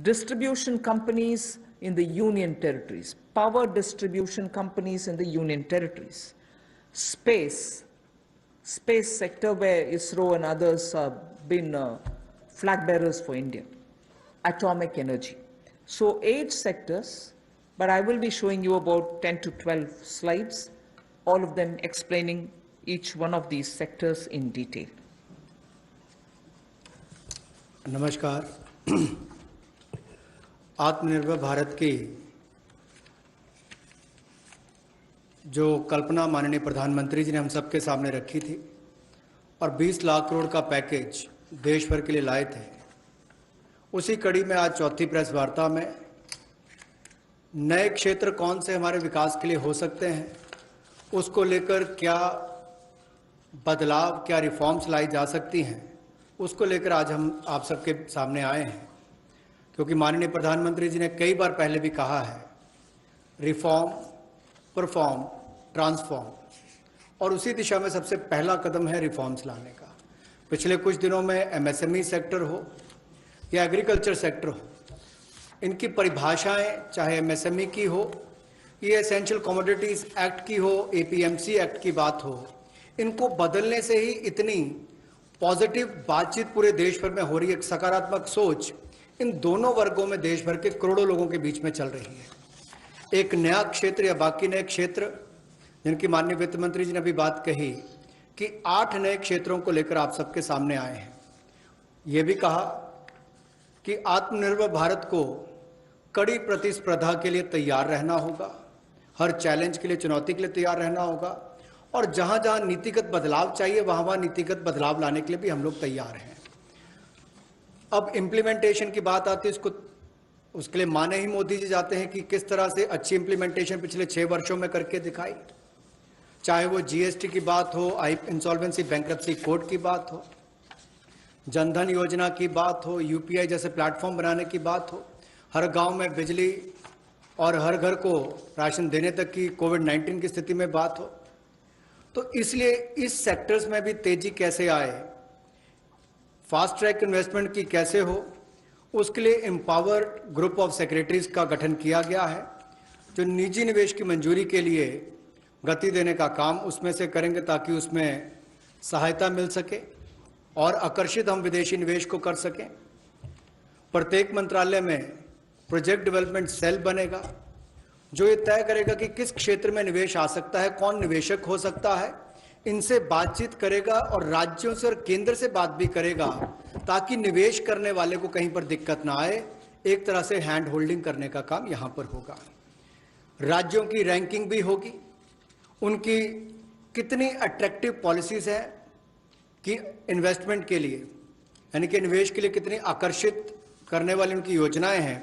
distribution companies in the union territories, power distribution companies in the union territories, space sector where ISRO and others have been flag bearers for India, atomic energy. So 8 sectors, but I will be showing you about 10 to 12 slides, all of them explaining each one of these sectors in detail. नमस्कार। आत्मनिर्भर भारत की जो कल्पना माननीय प्रधानमंत्री जी ने हम सबके सामने रखी थी और 20 लाख करोड़ का पैकेज देश भर के लिए लाए थे, उसी कड़ी में आज चौथी प्रेस वार्ता में नए क्षेत्र कौन से हमारे विकास के लिए हो सकते हैं, उसको लेकर क्या बदलाव, क्या रिफॉर्म्स लाई जा सकती हैं, उसको लेकर आज हम आप सबके सामने आए हैं। क्योंकि माननीय प्रधानमंत्री जी ने कई बार पहले भी कहा है, रिफॉर्म, परफॉर्म, ट्रांसफॉर्म, और उसी दिशा में सबसे पहला कदम है रिफॉर्म्स लाने का। पिछले कुछ दिनों में एमएसएमई सेक्टर हो या एग्रीकल्चर सेक्टर हो, इनकी परिभाषाएं चाहे एमएसएमई की हो, ये एसेंशियल कमोडिटीज एक्ट की हो, एपीएमसी एक्ट की बात हो, इनको बदलने से ही इतनी पॉजिटिव बातचीत पूरे देश भर में हो रही है। एक सकारात्मक सोच इन दोनों वर्गों में देश भर के करोड़ों लोगों के बीच में चल रही है। एक नया क्षेत्र या बाकी नए क्षेत्र, जिनकी माननीय वित्त मंत्री जी ने अभी बात कही कि 8 नए क्षेत्रों को लेकर आप सबके सामने आए हैं। ये भी कहा कि आत्मनिर्भर भारत को कड़ी प्रतिस्पर्धा के लिए तैयार रहना होगा, हर चैलेंज के लिए, चुनौती के लिए तैयार रहना होगा, और जहां जहां नीतिगत बदलाव चाहिए वहां वहां नीतिगत बदलाव लाने के लिए भी हम लोग तैयार हैं। अब इम्प्लीमेंटेशन की बात आती है, उसके लिए माने ही मोदी जी जाते हैं कि किस तरह से अच्छी इम्प्लीमेंटेशन पिछले 6 वर्षों में करके दिखाई। चाहे वो जीएसटी की बात हो, इंसॉल्वेंसी बैंक्रप्सी कोड की बात हो, जनधन योजना की बात हो, यूपीआई जैसे प्लेटफॉर्म बनाने की बात हो, हर गांव में बिजली और हर घर को राशन देने तक की कोविड-19 की स्थिति में बात हो। तो इसलिए इस सेक्टर्स में भी तेजी कैसे आए, फास्ट ट्रैक इन्वेस्टमेंट की कैसे हो, उसके लिए एम्पावर्ड ग्रुप ऑफ सेक्रेटरीज का गठन किया गया है, जो निजी निवेश की मंजूरी के लिए गति देने का काम उसमें से करेंगे ताकि उसमें सहायता मिल सके और आकर्षित हम विदेशी निवेश को कर सकें। प्रत्येक मंत्रालय में प्रोजेक्ट डेवलपमेंट सेल बनेगा जो ये तय करेगा कि किस क्षेत्र में निवेश आ सकता है, कौन निवेशक हो सकता है, इनसे बातचीत करेगा और राज्यों से और केंद्र से बात भी करेगा ताकि निवेश करने वाले को कहीं पर दिक्कत ना आए। एक तरह से हैंड होल्डिंग करने का काम यहां पर होगा। राज्यों की रैंकिंग भी होगी, उनकी कितनी अट्रैक्टिव पॉलिसीज है कि इन्वेस्टमेंट के लिए, यानी कि निवेश के लिए कितनी आकर्षित करने वाली उनकी योजनाएं हैं,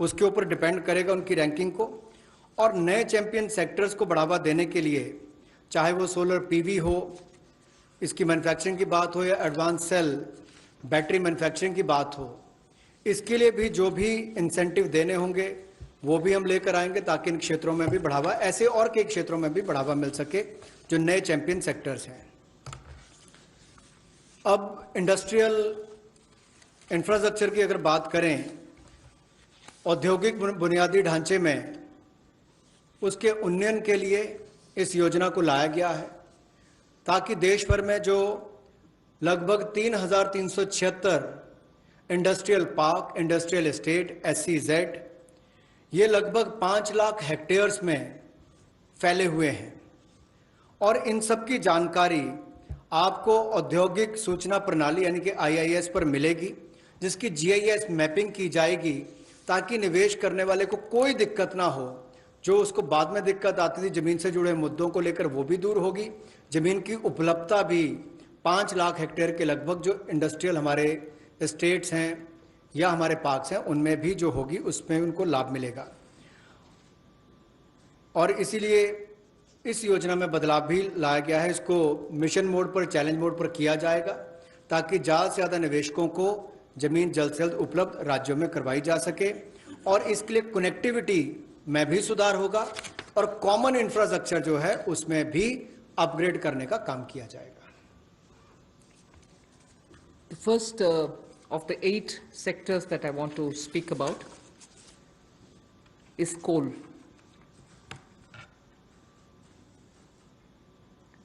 उसके ऊपर डिपेंड करेगा उनकी रैंकिंग को। और नए चैंपियन सेक्टर्स को बढ़ावा देने के लिए, चाहे वो सोलर पीवी हो, इसकी मैन्युफैक्चरिंग की बात हो, या एडवांस सेल बैटरी मैन्युफैक्चरिंग की बात हो, इसके लिए भी जो भी इंसेंटिव देने होंगे वो भी हम लेकर आएंगे ताकि इन क्षेत्रों में भी बढ़ावा, ऐसे और कई क्षेत्रों में भी बढ़ावा मिल सके जो नए चैंपियन सेक्टर्स हैं। अब इंडस्ट्रियल इंफ्रास्ट्रक्चर की अगर बात करें, औद्योगिक बुनियादी ढांचे में उसके उन्नयन के लिए इस योजना को लाया गया है ताकि देश भर में जो लगभग 3,376 industrial park, industrial estate, SEZ, ये लगभग 5 लाख हेक्टेयर्स में फैले हुए हैं और इन सब की जानकारी आपको औद्योगिक सूचना प्रणाली यानी कि IIS पर मिलेगी, जिसकी GIS मैपिंग की जाएगी ताकि निवेश करने वाले को कोई दिक्कत ना हो। जो उसको बाद में दिक्कत आती थी जमीन से जुड़े मुद्दों को लेकर, वो भी दूर होगी। जमीन की उपलब्धता भी 5 लाख हेक्टेयर के लगभग जो इंडस्ट्रियल हमारे स्टेट्स हैं या हमारे पार्क्स हैं उनमें भी जो होगी उसमें उनको लाभ मिलेगा। और इसीलिए इस योजना में बदलाव भी लाया गया है। इसको मिशन मोड पर, चैलेंज मोड पर किया जाएगा ताकि ज़्यादा से ज़्यादा निवेशकों को जमीन जल्द से जल्द उपलब्ध राज्यों में करवाई जा सके और इसके लिए कनेक्टिविटी में भी सुधार होगा और कॉमन इंफ्रास्ट्रक्चर जो है उसमें भी अपग्रेड करने का काम किया जाएगा। The first of the 8 sectors that I want to speak about is coal.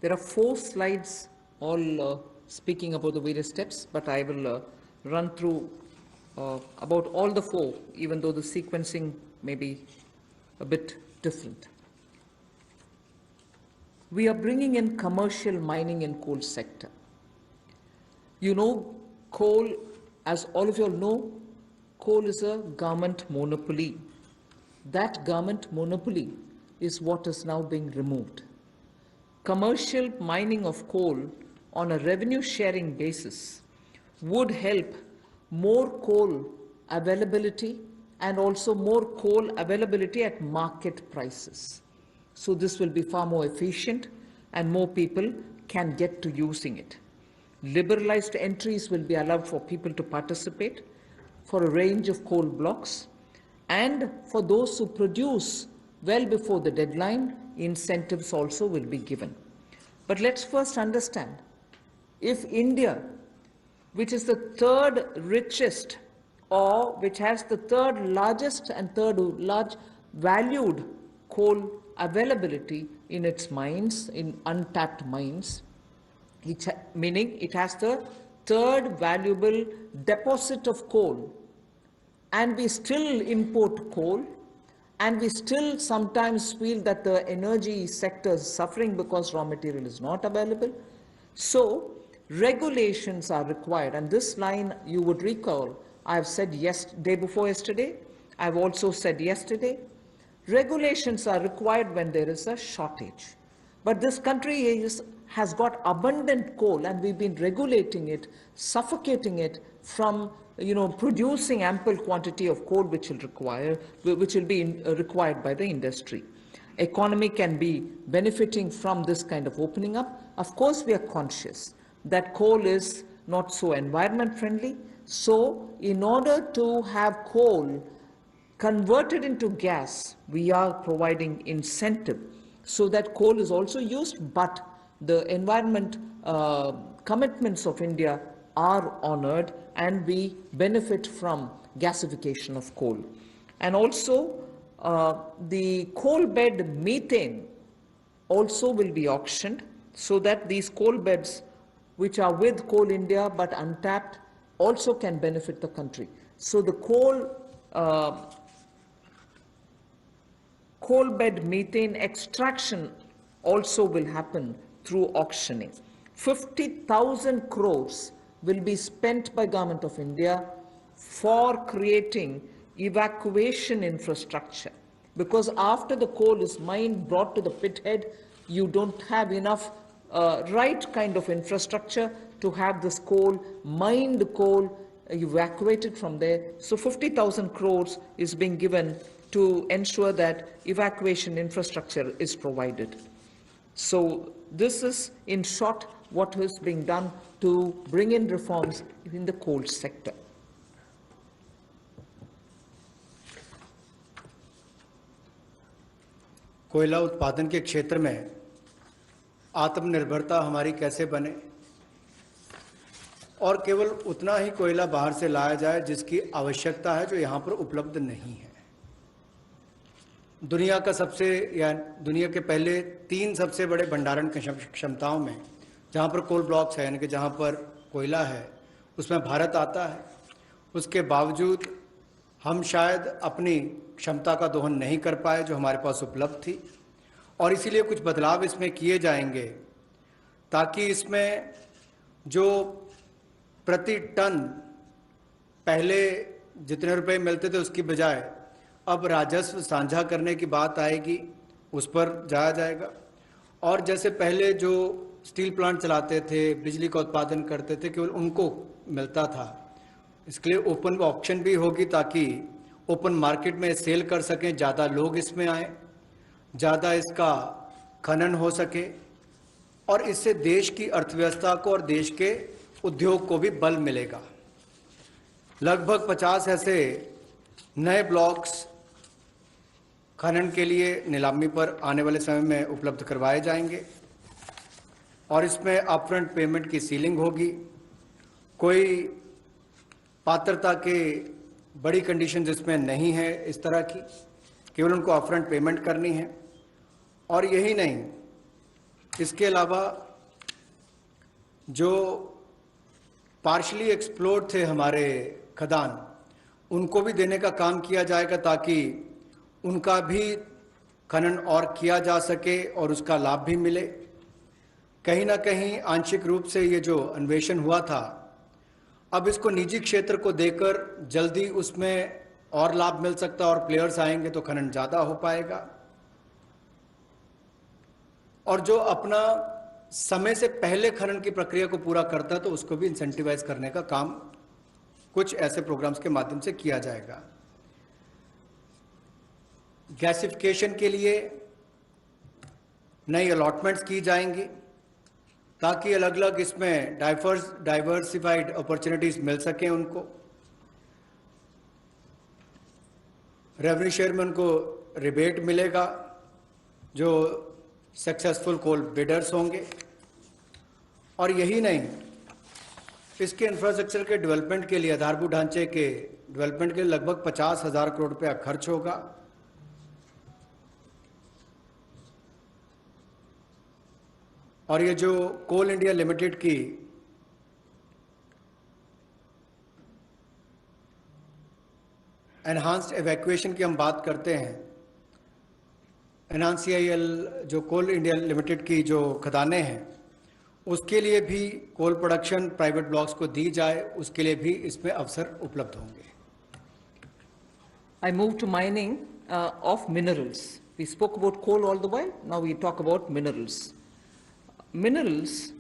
There are 4 slides all speaking about the various steps, but I will run through about all the 4, even though the sequencing may be a bit different. We are bringing in commercial mining in coal sector. You know, coal, as all of you all know, coal is a government monopoly. That government monopoly is what is now being removed. Commercial mining of coal on a revenue sharing basis would help more coal availability and also more coal availability at market prices. So this will be far more efficient and more people can get to using it. Liberalized entries will be allowed for people to participate for a range of coal blocks, and for those who produce well before the deadline, incentives also will be given. But let's first understand, if India, which is the 3rd richest or which has the 3rd largest and 3rd large valued coal availability in its mines, in untapped mines, meaning it has the 3rd valuable deposit of coal, and we still import coal, and we still sometimes feel that the energy sector is suffering because raw material is not available. So regulations are required, and this line you would recall I've said day before yesterday, I've also said yesterday, regulations are required when there is a shortage. But this country has got abundant coal, and we've been regulating it, suffocating it from producing ample quantity of coal which will be required by the industry. Economy can be benefiting from this kind of opening up. Of course, we are conscious that coal is not so environment friendly. So in order to have coal converted into gas, we are providing incentive so that coal is also used, but the environment commitments of India are honored, and we benefit from gasification of coal. And also the coal bed methane also will be auctioned, so that these coal beds which are with Coal India but untapped also can benefit the country. So the coal bed methane extraction also will happen through auctioning. 50,000 crores will be spent by Government of India for creating evacuation infrastructure, because after the coal is mined, brought to the pit head, you don't have enough right kind of infrastructure to have this coal, mined coal, evacuated from there. So 50,000 crores is being given to ensure that evacuation infrastructure is provided. So this is, in short, what is being done to bring in reforms in the coal sector. कोयला उत्पादन के क्षेत्र में आत्मनिर्भरता हमारी कैसे बने, और केवल उतना ही कोयला बाहर से लाया जाए जिसकी आवश्यकता है, जो यहाँ पर उपलब्ध नहीं है। दुनिया के पहले 3 सबसे बड़े भंडारण क्षमताओं में जहाँ पर कोल ब्लॉक्स है, यानी कि जहाँ पर कोयला है, उसमें भारत आता है। उसके बावजूद हम शायद अपनी क्षमता का दोहन नहीं कर पाए जो हमारे पास उपलब्ध थी, और इसीलिए कुछ बदलाव इसमें किए जाएंगे ताकि इसमें जो प्रति टन पहले जितने रुपए मिलते थे उसकी बजाय अब राजस्व साझा करने की बात आएगी, उस पर जाया जाएगा। और जैसे पहले जो स्टील प्लांट चलाते थे, बिजली का उत्पादन करते थे, केवल उनको मिलता था, इसके लिए ओपन ऑक्शन भी होगी ताकि ओपन मार्केट में सेल कर सकें, ज़्यादा लोग इसमें आए, ज़्यादा इसका खनन हो सके, और इससे देश की अर्थव्यवस्था को और देश के उद्योग को भी बल मिलेगा। लगभग 50 ऐसे नए ब्लॉक्स खनन के लिए नीलामी पर आने वाले समय में उपलब्ध करवाए जाएंगे, और इसमें अपफ्रंट पेमेंट की सीलिंग होगी। कोई पात्रता के बड़ी कंडीशन इसमें नहीं है इस तरह की, केवल उनको अपफ्रंट पेमेंट करनी है। और यही नहीं, इसके अलावा जो पार्शली एक्सप्लोर्ड थे हमारे खदान, उनको भी देने का काम किया जाएगा ताकि उनका भी खनन और किया जा सके और उसका लाभ भी मिले। कहीं ना कहीं आंशिक रूप से ये जो अन्वेषण हुआ था, अब इसको निजी क्षेत्र को देकर जल्दी उसमें और लाभ मिल सकता है और प्लेयर्स आएंगे तो खनन ज़्यादा हो पाएगा। और जो अपना समय से पहले खनन की प्रक्रिया को पूरा करता है तो उसको भी इंसेंटिवाइज करने का काम कुछ ऐसे प्रोग्राम्स के माध्यम से किया जाएगा। गैसिफिकेशन के लिए नई अलॉटमेंट्स की जाएंगी ताकि अलग अलग इसमें डाइवर्सिफाइड अपॉर्चुनिटीज मिल सकें उनको। रेवेन्यू शेयर में उनको रिबेट मिलेगा जो सक्सेसफुल कोल बिडर्स होंगे। और यही नहीं, इसके इंफ्रास्ट्रक्चर के डेवलपमेंट के लिए, आधारभूत ढांचे के डेवलपमेंट के लिए लगभग 50,000 करोड़ रुपया खर्च होगा। और ये जो कोल इंडिया लिमिटेड की एनहांस्ड एवैक्यूएशन की हम बात करते हैं, NCIL जो कोल इंडिया लिमिटेड की जो खदानें हैं, उसके लिए भी कोल प्रोडक्शन प्राइवेट ब्लॉक्स को दी जाए, उसके लिए भी इसमें अवसर उपलब्ध होंगे। I move to mining of minerals. We spoke about coal all the while, now we talk about minerals. Minerals,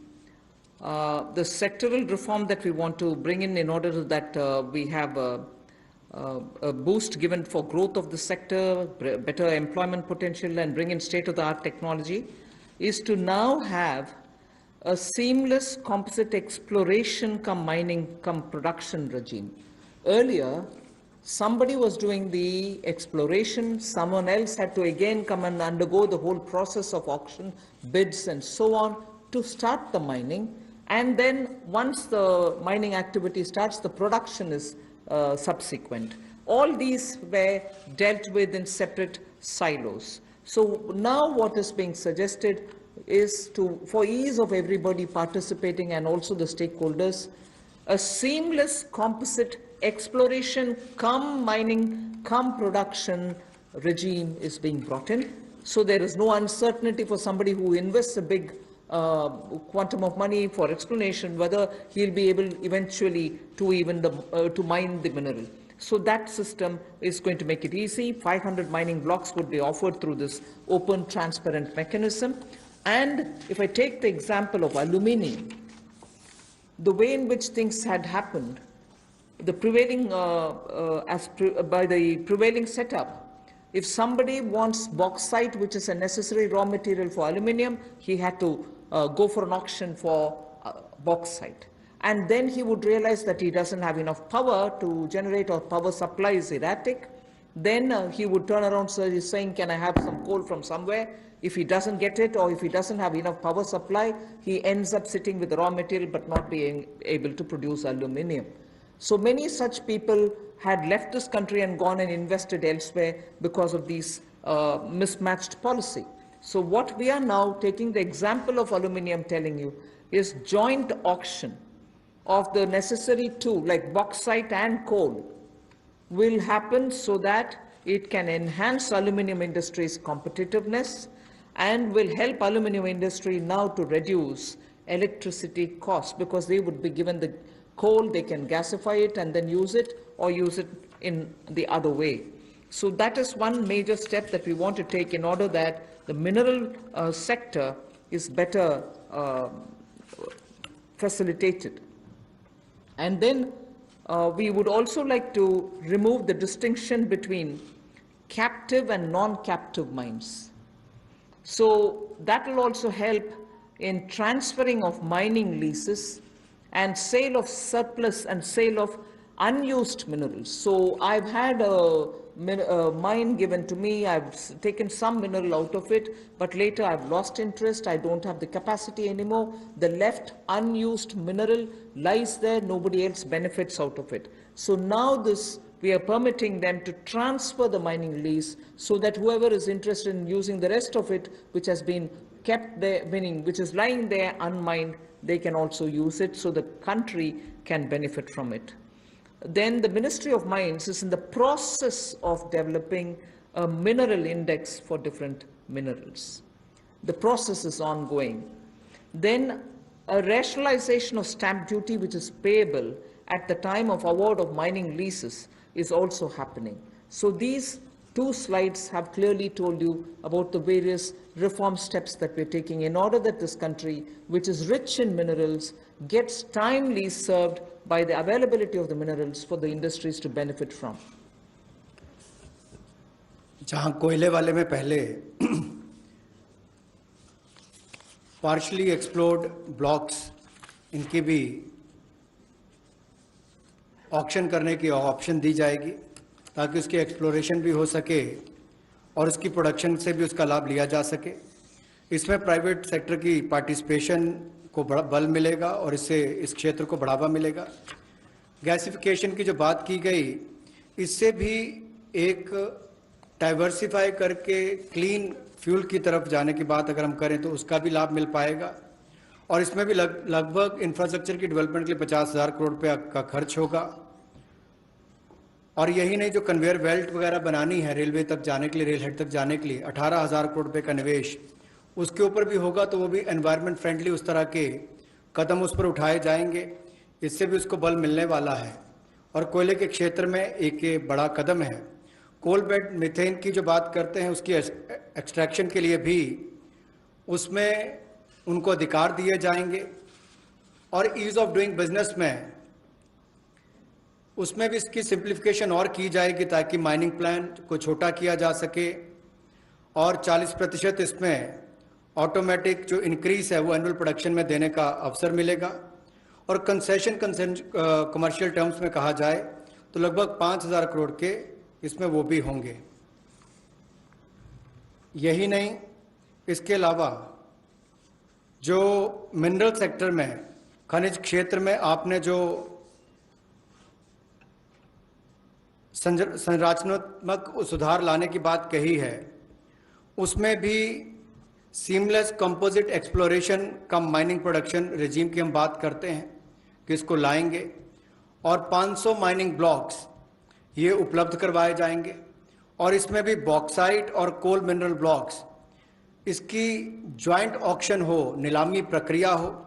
the sectoral reform that we want to bring in order that we have a boost given for growth of the sector, better employment potential, and bring in state-of-the-art technology, is to now have a seamless composite exploration come mining come production regime. Earlier, somebody was doing the exploration, someone else had to again come and undergo the whole process of auction, bids and so on to start the mining. And then once the mining activity starts, the production is subsequent. All these were dealt with in separate silos. So now what is being suggested is to, for ease of everybody participating and also the stakeholders, a seamless composite exploration come mining come production regime is being brought in. So there is no uncertainty for somebody who invests a big quantum of money for exploration whether he'll be able eventually to even to mine the mineral. So that system is going to make it easy. 500 mining blocks would be offered through this open, transparent mechanism. And if I take the example of aluminium, the way in which things had happened, the prevailing by the prevailing setup, if somebody wants bauxite, which is a necessary raw material for aluminium, he had to go for an auction for bauxite. And then he would realize that he doesn't have enough power to generate, or power supply is erratic. Then he would turn around saying, can I have some coal from somewhere? If he doesn't get it, or if he doesn't have enough power supply, he ends up sitting with the raw material but not being able to produce aluminium. So many such people had left this country and gone and invested elsewhere because of these mismatched policy. So what we are now taking the example of aluminium telling you is joint auction of the necessary two, like bauxite and coal, will happen so that it can enhance aluminium industry's competitiveness and will help aluminium industry now to reduce electricity costs, because they would be given the coal, they can gasify it and then use it, or use it in the other way. So that is one major step that we want to take in order that the mineral sector is better facilitated. And then we would also like to remove the distinction between captive and non-captive mines. So that will also help in transferring of mining leases and sale of surplus and sale of unused minerals. So I've had a mine given to me, I've taken some mineral out of it, but later I've lost interest, I don't have the capacity anymore. The left unused mineral lies there, nobody else benefits out of it. So now we are permitting them to transfer the mining lease so that whoever is interested in using the rest of it, which has been kept there, meaning which is lying there unmined, they can also use it so the country can benefit from it. Then the Ministry of Mines is in the process of developing a mineral index for different minerals. The process is ongoing. Then a rationalization of stamp duty, which is payable at the time of award of mining leases, is also happening. So these two slides have clearly told you about the various reform steps that we're taking in order that this country, which is rich in minerals, gets timely served by the availability of the minerals for the industries to benefit from. जहां कोयले वाले में पहले partially explored blocks इनकी भी auction करने की option दी जाएगी ताकि उसकी एक्सप्लोरेशन भी हो सके और उसकी प्रोडक्शन से भी उसका लाभ लिया जा सके। इसमें प्राइवेट सेक्टर की पार्टिसिपेशन को बड़ा बल मिलेगा और इससे इस क्षेत्र को बढ़ावा मिलेगा। गैसिफिकेशन की जो बात की गई, इससे भी एक डाइवर्सिफाई करके क्लीन फ्यूल की तरफ जाने की बात अगर हम करें तो उसका भी लाभ मिल पाएगा। और इसमें भी लगभग इंफ्रास्ट्रक्चर की डेवलपमेंट के लिए 50,000 करोड़ रुपया का खर्च होगा। और यही नहीं, जो कन्वेयर बेल्ट वगैरह बनानी है रेलवे तक जाने के लिए, रेल हेड तक जाने के लिए 18,000 करोड़ रुपये का निवेश उसके ऊपर भी होगा, तो वो भी एनवायरनमेंट फ्रेंडली उस तरह के कदम उस पर उठाए जाएंगे, इससे भी उसको बल मिलने वाला है। और कोयले के क्षेत्र में एक बड़ा कदम है। कोल बेड मीथेन की जो बात करते हैं उसकी एक्सट्रैक्शन के लिए भी उसमें उनको अधिकार दिए जाएंगे। और ईज ऑफ डूइंग बिजनेस में उसमें भी इसकी सिंप्लीफिकेशन और की जाएगी ताकि माइनिंग प्लान को छोटा किया जा सके और 40% इसमें ऑटोमेटिक जो इंक्रीज है वो एनुअल प्रोडक्शन में देने का अवसर मिलेगा। और कंसेशन कमर्शियल टर्म्स में कहा जाए तो लगभग 5,000 करोड़ के इसमें वो भी होंगे। यही नहीं, इसके अलावा जो मिनरल सेक्टर में, खनिज क्षेत्र में आपने जो संरचनात्मक सुधार लाने की बात कही है, उसमें भी seamless composite exploration cum mining production regime की हम बात करते हैं कि इसको लाएंगे और 500 माइनिंग ब्लॉक्स ये उपलब्ध करवाए जाएंगे। और इसमें भी बॉक्साइट और कोल मिनरल ब्लॉक्स, इसकी जॉइंट ऑक्शन हो, नीलामी प्रक्रिया हो,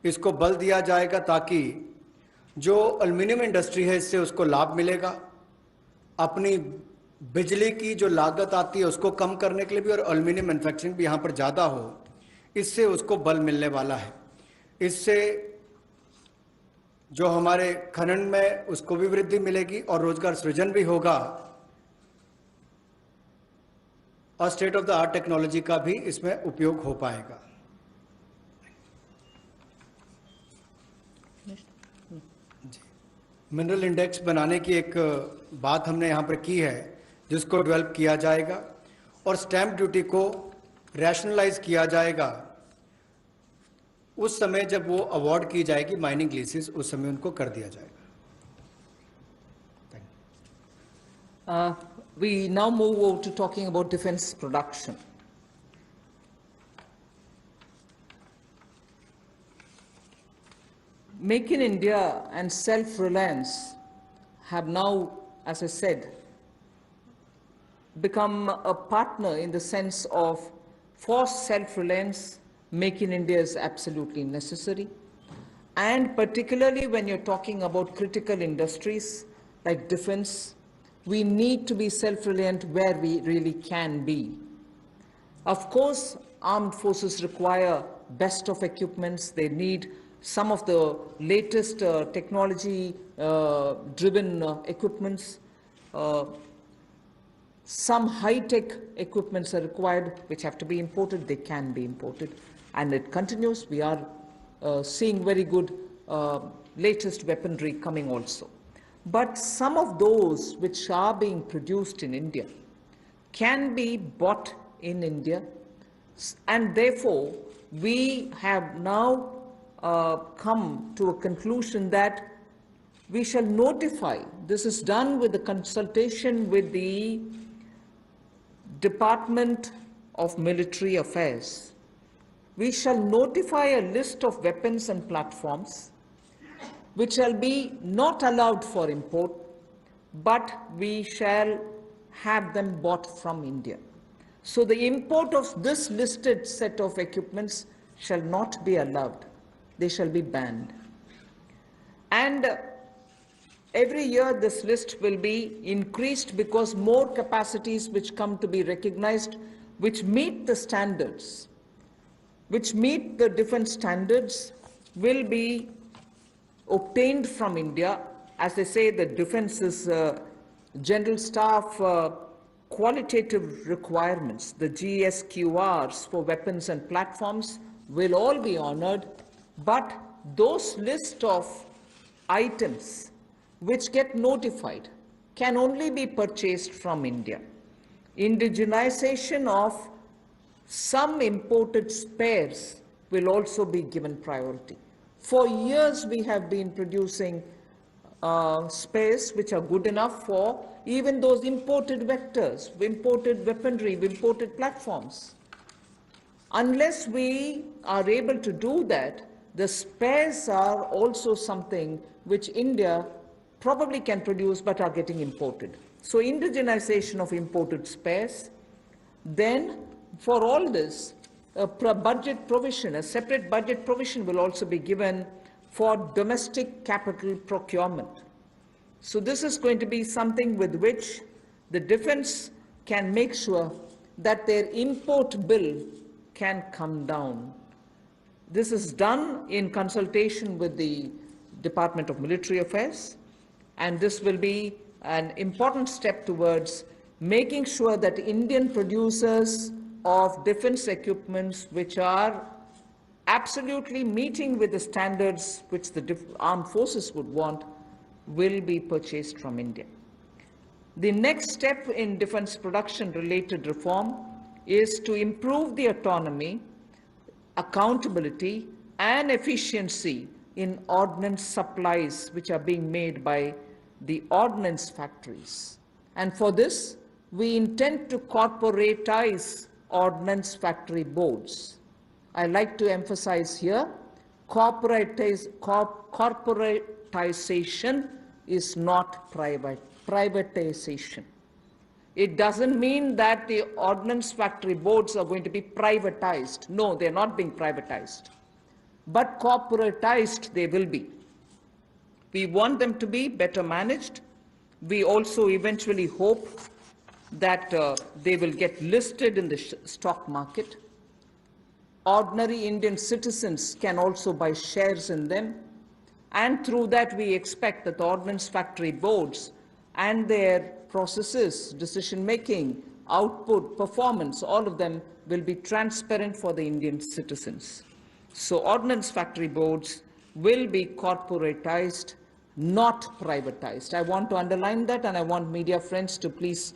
इसको बल दिया जाएगा ताकि जो एल्युमिनियम इंडस्ट्री है इससे उसको लाभ मिलेगा। अपनी बिजली की जो लागत आती है उसको कम करने के लिए भी, और एल्युमिनियम मैन्युफैक्चरिंग भी यहाँ पर ज़्यादा हो, इससे उसको बल मिलने वाला है। इससे जो हमारे खनन में उसको भी वृद्धि मिलेगी और रोजगार सृजन भी होगा और state of the art technology का भी इसमें उपयोग हो पाएगा। मिनरल इंडेक्स बनाने की एक बात हमने यहाँ पर की है जिसको डेवलप किया जाएगा और स्टैंप ड्यूटी को रैशनलाइज किया जाएगा उस समय जब वो अवार्ड की जाएगी माइनिंग लीसेस, उस समय उनको कर दिया जाएगा। We now move over to talking about defense production. Make in India and self-reliance have now, as I said, become a partner in the sense of for self-reliance, Make in India is absolutely necessary. And particularly when you're talking about critical industries like defense, we need to be self-reliant where we really can be. Of course, armed forces require best of equipments. They need some of the latest technology-driven equipments. Some high-tech equipments are required, which have to be imported. They can be imported. And it continues. We are seeing very good latest weaponry coming also. But some of those which are being produced in India can be bought in India. And therefore, we have now come to a conclusion that we shall notify, this is done with the consultation with the Department of Military Affairs. We shall notify a list of weapons and platforms which shall be not allowed for import, but we shall have them bought from India. So the import of this listed set of equipments shall not be allowed. They shall be banned. And every year this list will be increased because more capacities which come to be recognized, which meet the standards, which meet the defense standards, will be obtained from India. As they say, the defense is general staff qualitative requirements, the GSQRs for weapons and platforms will all be honored, but those list of items which get notified can only be purchased from India. Indigenization of some imported spares will also be given priority. For years, we have been producing spares which are good enough for even those imported vectors, imported weaponry, imported platforms. Unless we are able to do that, the spares are also something which India probably can produce but are getting imported. So indigenization of imported spares. Then for all this, a budget provision, a separate budget provision will also be given for domestic capital procurement. So this is going to be something with which the defense can make sure that their import bill can come down. This is done in consultation with the Department of Military Affairs, and this will be an important step towards making sure that Indian producers of defense equipments which are absolutely meeting with the standards which the armed forces would want will be purchased from India. The next step in defense production related reform is to improve the autonomy, accountability and efficiency in ordnance supplies which are being made by the ordnance factories. And for this, we intend to corporatize ordnance factory boards. I like to emphasize here, corporatization is not privatization. It doesn't mean that the ordnance factory boards are going to be privatized. No, they're not being privatized. But corporatized they will be. We want them to be better managed. We also eventually hope that they will get listed in the stock market. Ordinary Indian citizens can also buy shares in them. And through that, we expect that the ordnance factory boards and their processes, decision-making, output, performance, all of them will be transparent for the Indian citizens. So ordnance factory boards will be corporatized, not privatized. I want to underline that, and I want media friends to please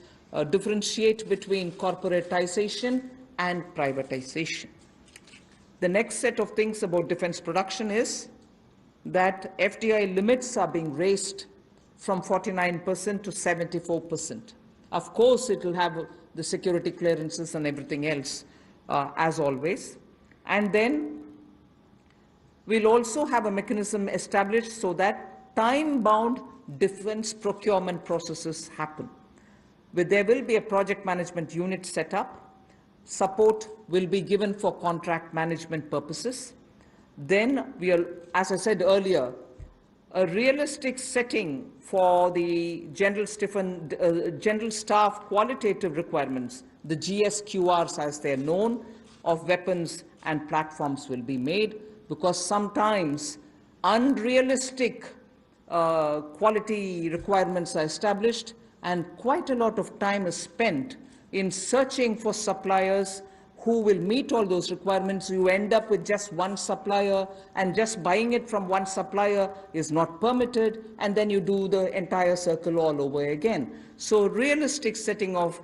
differentiate between corporatization and privatization. The next set of things about defense production is that FDI limits are being raised from 49% to 74%. Of course, it will have the security clearances and everything else, as always. And then we'll also have a mechanism established so that time-bound defense procurement processes happen. There will be a project management unit set up. Support will be given for contract management purposes. Then as I said earlier, a realistic setting for the general staff qualitative requirements, the GSQRs as they're known, of weapons and platforms will be made, because sometimes unrealistic quality requirements are established and quite a lot of time is spent in searching for suppliers who will meet all those requirements. You end up with just one supplier, and just buying it from one supplier is not permitted, and then you do the entire circle all over again. So realistic setting of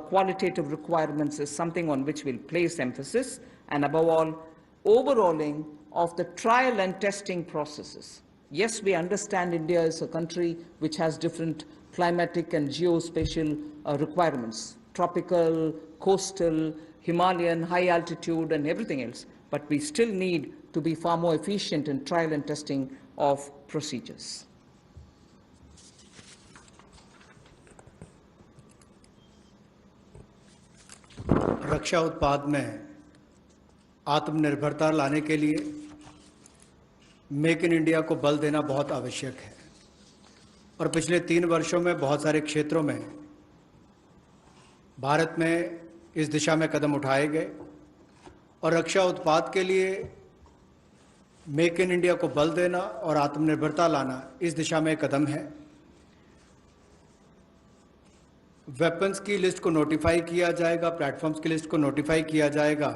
qualitative requirements is something on which we'll place emphasis, and above all, overhauling of the trial and testing processes. Yes, we understand India is a country which has different climatic and geospatial requirements, tropical, coastal, Himalayan, high altitude and everything else. But we still need to be far more efficient in trial and testing of procedures. रक्षा उत्पाद में आत्मनिर्भरता लाने के लिए make in India को बल देना बहुत आवश्यक है और पिछले 3 वर्षों में बहुत सारे क्षेत्रों में भारत में इस दिशा में कदम उठाए गए और रक्षा उत्पाद के लिए मेक इन इंडिया को बल देना और आत्मनिर्भरता लाना इस दिशा में एक कदम है। वेपन्स की लिस्ट को नोटिफाई किया जाएगा, प्लेटफॉर्म्स की लिस्ट को नोटिफाई किया जाएगा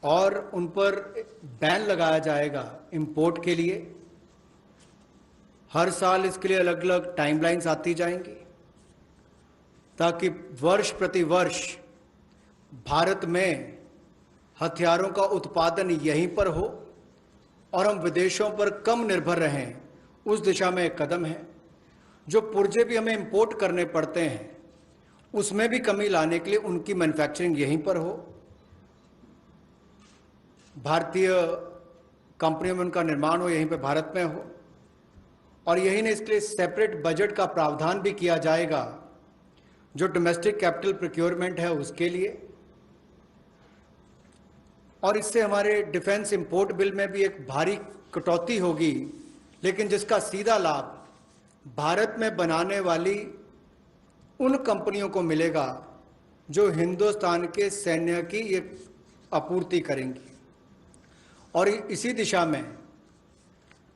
और उन पर बैन लगाया जाएगा इंपोर्ट के लिए। हर साल इसके लिए अलग अलग टाइमलाइंस आती जाएंगी ताकि वर्ष प्रति वर्ष भारत में हथियारों का उत्पादन यहीं पर हो और हम विदेशों पर कम निर्भर रहें, उस दिशा में एक कदम है। जो पुर्जे भी हमें इंपोर्ट करने पड़ते हैं उसमें भी कमी लाने के लिए उनकी मैन्युफैक्चरिंग यहीं पर हो, भारतीय कंपनियों में उनका निर्माण हो, यहीं पे भारत में हो। और यही नहीं, इसके लिए सेपरेट बजट का प्रावधान भी किया जाएगा जो डोमेस्टिक कैपिटल प्रोक्योरमेंट है उसके लिए। और इससे हमारे डिफेंस इंपोर्ट बिल में भी एक भारी कटौती होगी, लेकिन जिसका सीधा लाभ भारत में बनाने वाली उन कंपनियों को मिलेगा जो हिंदुस्तान के सैन्य की ये आपूर्ति करेंगी। और इसी दिशा में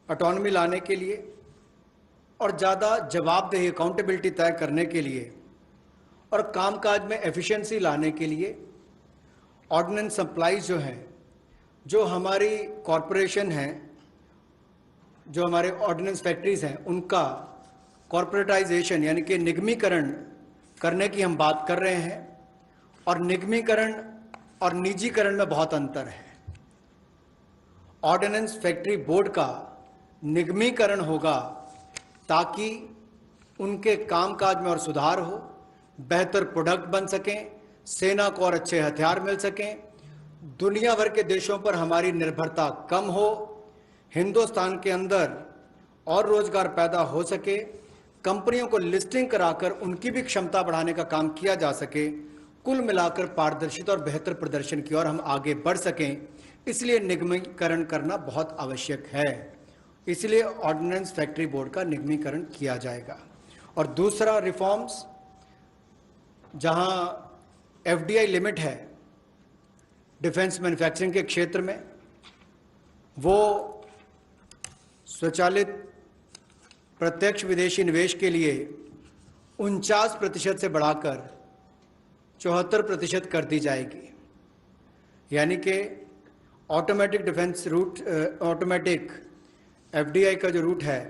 ऑटोनॉमी लाने के लिए और ज़्यादा जवाबदेही अकाउंटेबिलिटी तय करने के लिए और कामकाज में एफिशिएंसी लाने के लिए ऑर्डिनेंस सप्लाईज जो हैं, जो हमारी कॉरपोरेशन हैं, जो हमारे ऑर्डिनेंस फैक्ट्रीज हैं, उनका कॉरपोरेटाइजेशन यानी कि निगमीकरण करने की हम बात कर रहे हैं। और निगमीकरण और निजीकरण में बहुत अंतर है। ऑर्डिनेंस फैक्ट्री बोर्ड का निगमीकरण होगा ताकि उनके कामकाज में और सुधार हो, बेहतर प्रोडक्ट बन सकें, सेना को और अच्छे हथियार मिल सकें, दुनिया भर के देशों पर हमारी निर्भरता कम हो, हिंदुस्तान के अंदर और रोजगार पैदा हो सके, कंपनियों को लिस्टिंग कराकर उनकी भी क्षमता बढ़ाने का काम किया जा सके, कुल मिलाकर पारदर्शिता और बेहतर प्रदर्शन की ओर हम आगे बढ़ सकें। इसलिए निगमीकरण करना बहुत आवश्यक है। इसलिए ऑर्डिनेंस फैक्ट्री बोर्ड का निगमीकरण किया जाएगा। और दूसरा रिफॉर्म्स, जहां एफडीआई लिमिट है डिफेंस मैन्युफैक्चरिंग के क्षेत्र में, वो स्वचालित प्रत्यक्ष विदेशी निवेश के लिए 49% से बढ़ाकर 74% कर दी जाएगी। यानी कि automatic defence route, automatic FDI का जो रूट है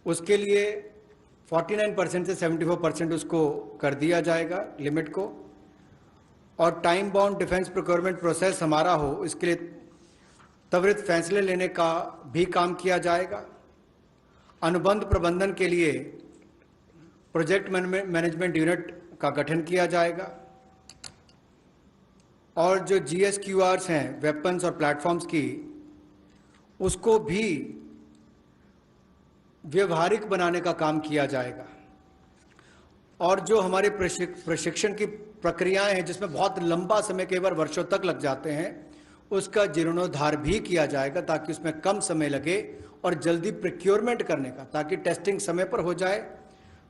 उसके लिए 49% से 74% उसको कर दिया जाएगा लिमिट को। और time bound defence procurement process हमारा हो, इसके लिए त्वरित फैसले लेने का भी काम किया जाएगा। अनुबंध प्रबंधन के लिए प्रोजेक्ट मैनेजमेंट यूनिट का गठन किया जाएगा। और जो GSQRs हैं वेपन्स और प्लेटफॉर्म्स की, उसको भी व्यवहारिक बनाने का काम किया जाएगा। और जो हमारे प्रशिक्षण की प्रक्रियाएं हैं जिसमें बहुत लंबा समय, कई बार वर्षों तक लग जाते हैं, उसका जीर्णोद्धार भी किया जाएगा ताकि उसमें कम समय लगे और जल्दी प्रोक्योरमेंट करने का, ताकि टेस्टिंग समय पर हो जाए,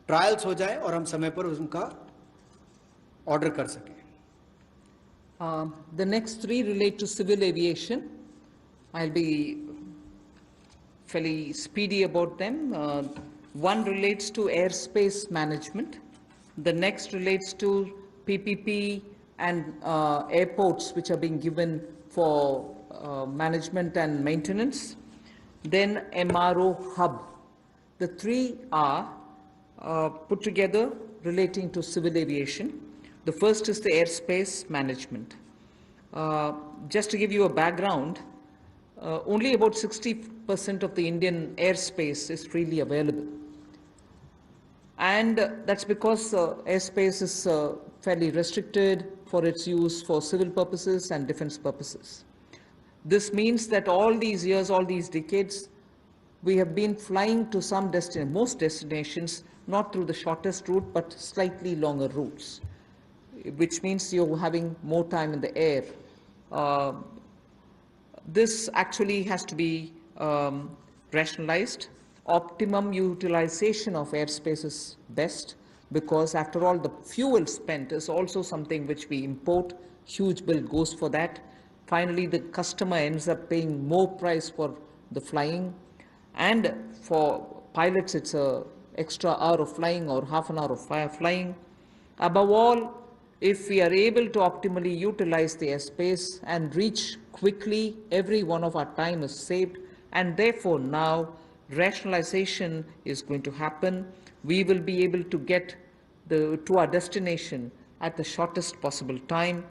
ट्रायल्स हो जाए और हम समय पर उनका ऑर्डर कर सकें। The next 3 relate to civil aviation. I'll be fairly speedy about them. One relates to airspace management. The next relates to PPP and airports which are being given for management and maintenance. Then MRO hub. The 3 are put together relating to civil aviation. The first is the airspace management. Just to give you a background, only about 60% of the Indian airspace is freely available. And that's because airspace is fairly restricted for its use for civil purposes and defense purposes. This means that all these years, all these decades, we have been flying to most destinations, not through the shortest route, but slightly longer routes, which means you're having more time in the air. This actually has to be rationalized. Optimum utilization of airspace is best, because after all, the fuel spent is also something which we import. Huge bill goes for that. Finally, the customer ends up paying more price for the flying. And for pilots, it's an extra hour of flying or half an hour of flying. Above all, if we are able to optimally utilize the airspace and reach quickly, every one of our time is saved, and therefore now rationalization is going to happen. We will be able to get to our destination at the shortest possible time,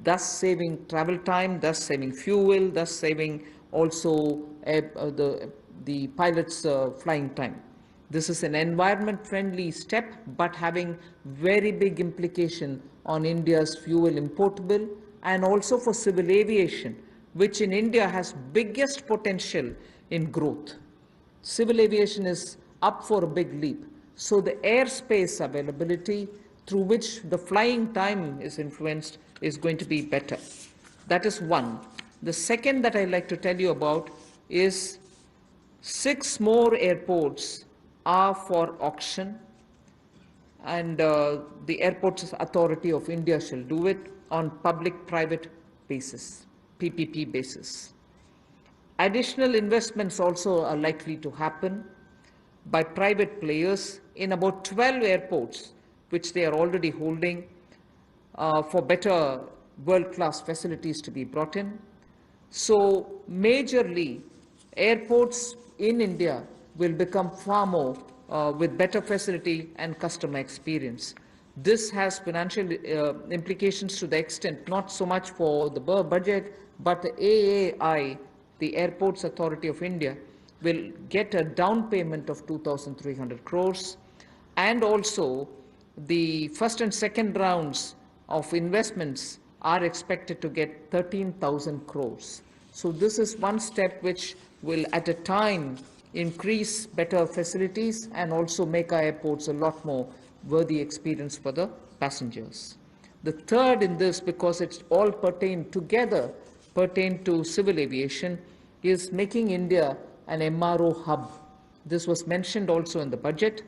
thus saving travel time, thus saving fuel, thus saving also the pilot's flying time. This is an environment-friendly step, but having very big implication on India's fuel importable and also for civil aviation, which in India has biggest potential in growth. Civil aviation is up for a big leap. So the airspace availability through which the flying time is influenced is going to be better. That is one. The second that I'd like to tell you about is 6 more airports are for auction, and the Airports Authority of India shall do it on public-private basis, PPP basis. Additional investments also are likely to happen by private players in about 12 airports, which they are already holding, for better world-class facilities to be brought in. So majorly, airports in India will become far more with better facility and customer experience. This has financial implications to the extent not so much for the budget, but the AAI, the Airports Authority of India, will get a down payment of 2,300 crores, and also the first and second rounds of investments are expected to get 13,000 crores. So this is one step which will at a time increase better facilities and also make our airports a lot more worthy experience for the passengers. The third in this, because it's all pertain to civil aviation, is making India an MRO hub. This was mentioned also in the budget.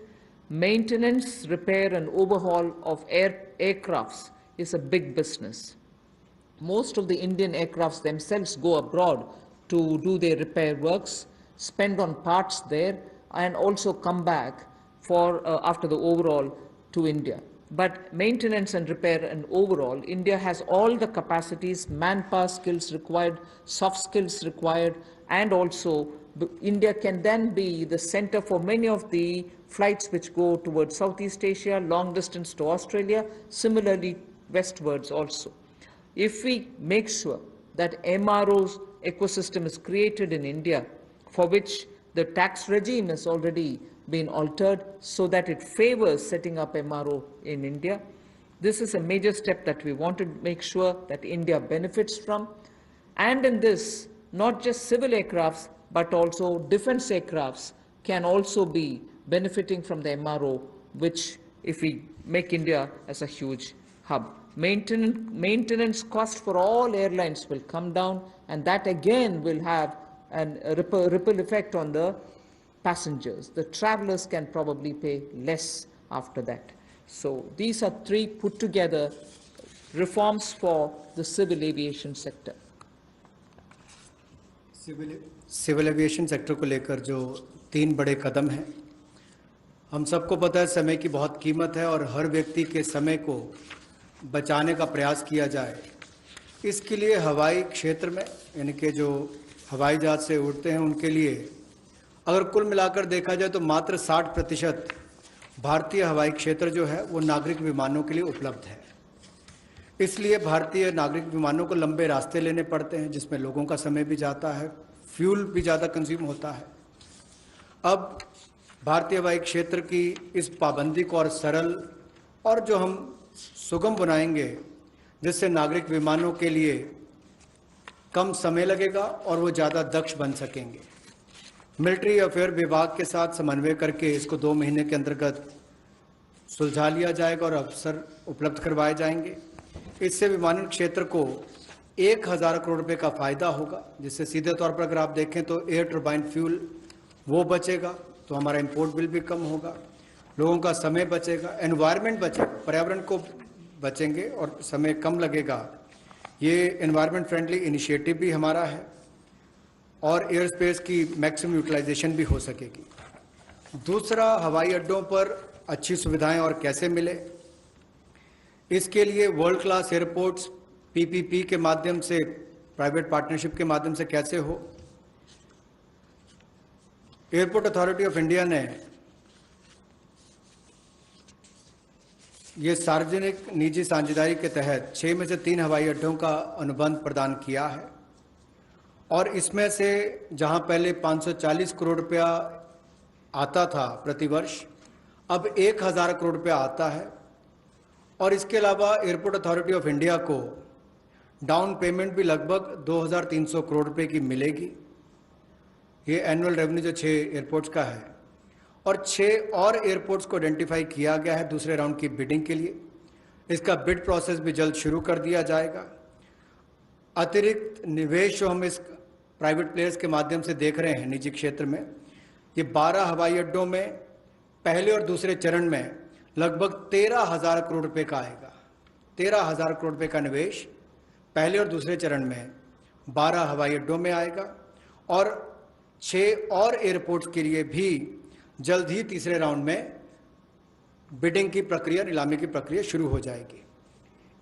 Maintenance, repair and overhaul of aircrafts is a big business. Most of the Indian aircrafts themselves go abroad to do their repair works, spend on parts there, and also come back for after the overhaul to India. But maintenance and repair and overall, India has all the capacities, manpower skills required, soft skills required, and also India can then be the center for many of the flights which go towards Southeast Asia, long distance to Australia, similarly westwards also. If we make sure that MRO's ecosystem is created in India, for which the tax regime has already been altered so that it favors setting up MRO in India, this is a major step that we want to make sure that India benefits from. And in this, not just civil aircrafts, but also defense aircrafts can also be benefiting from the MRO, which if we make India as a huge hub. Maintenance cost for all airlines will come down, and that again will have a ripple effect on the passengers. The travelers can probably pay less after that. So these are 3 put together reforms for the civil aviation sector. Civil aviation sector को लेकर जो 3 बड़े कदम हैं, हम सबको पता है समय की बहुत कीमत है और हर व्यक्ति के समय को बचाने का प्रयास किया जाए। इसके लिए हवाई क्षेत्र में यानी कि जो हवाई जहाज से उड़ते हैं उनके लिए अगर कुल मिलाकर देखा जाए तो मात्र 60% भारतीय हवाई क्षेत्र जो है वो नागरिक विमानों के लिए उपलब्ध है। इसलिए भारतीय नागरिक विमानों को लंबे रास्ते लेने पड़ते हैं, जिसमें लोगों का समय भी जाता है, फ्यूल भी ज़्यादा कंज्यूम होता है। अब भारतीय हवाई क्षेत्र की इस पाबंदी को और सरल और जो हम सुगम बनाएंगे, जिससे नागरिक विमानों के लिए कम समय लगेगा और वो ज़्यादा दक्ष बन सकेंगे। मिलिट्री अफेयर विभाग के साथ समन्वय करके इसको 2 महीने के अंतर्गत सुलझा लिया जाएगा और अवसर उपलब्ध करवाए जाएंगे। इससे विमानन क्षेत्र को 1000 करोड़ रुपए का फायदा होगा, जिससे सीधे तौर पर अगर आप देखें तो एयर टर्बाइन फ्यूल वो बचेगा, तो हमारा इंपोर्ट बिल भी कम होगा, लोगों का समय बचेगा, एनवायरनमेंट बचेगा, पर्यावरण को बचेंगे और समय कम लगेगा। ये एनवायरनमेंट फ्रेंडली इनिशिएटिव भी हमारा है और एयर स्पेस की मैक्सिमम यूटिलाइजेशन भी हो सकेगी। दूसरा, हवाई अड्डों पर अच्छी सुविधाएं और कैसे मिले, इसके लिए वर्ल्ड क्लास एयरपोर्ट्स पीपीपी के माध्यम से, प्राइवेट पार्टनरशिप के माध्यम से कैसे हो। एयरपोर्ट अथॉरिटी ऑफ इंडिया ने ये सार्वजनिक निजी साझेदारी के तहत 6 में से 3 हवाई अड्डों का अनुबंध प्रदान किया है और इसमें से जहां पहले 540 करोड़ रुपया आता था प्रतिवर्ष, अब 1000 करोड़ रुपया आता है। और इसके अलावा एयरपोर्ट अथॉरिटी ऑफ इंडिया को डाउन पेमेंट भी लगभग 2300 करोड़ रुपए की मिलेगी। ये एनुअल रेवेन्यू जो 6 एयरपोर्ट्स का है, और 6 और एयरपोर्ट्स को आइडेंटिफाई किया गया है दूसरे राउंड की बिडिंग के लिए। इसका बिड प्रोसेस भी जल्द शुरू कर दिया जाएगा। अतिरिक्त निवेश जो हम इस प्राइवेट प्लेयर्स के माध्यम से देख रहे हैं निजी क्षेत्र में, ये 12 हवाई अड्डों में पहले और दूसरे चरण में लगभग 13,000 करोड़ रुपए का आएगा। 13,000 करोड़ रुपए का निवेश पहले और दूसरे चरण में 12 हवाई अड्डों में आएगा और 6 और एयरपोर्ट्स के लिए भी जल्द ही तीसरे राउंड में बिडिंग की प्रक्रिया, नीलामी की प्रक्रिया शुरू हो जाएगी।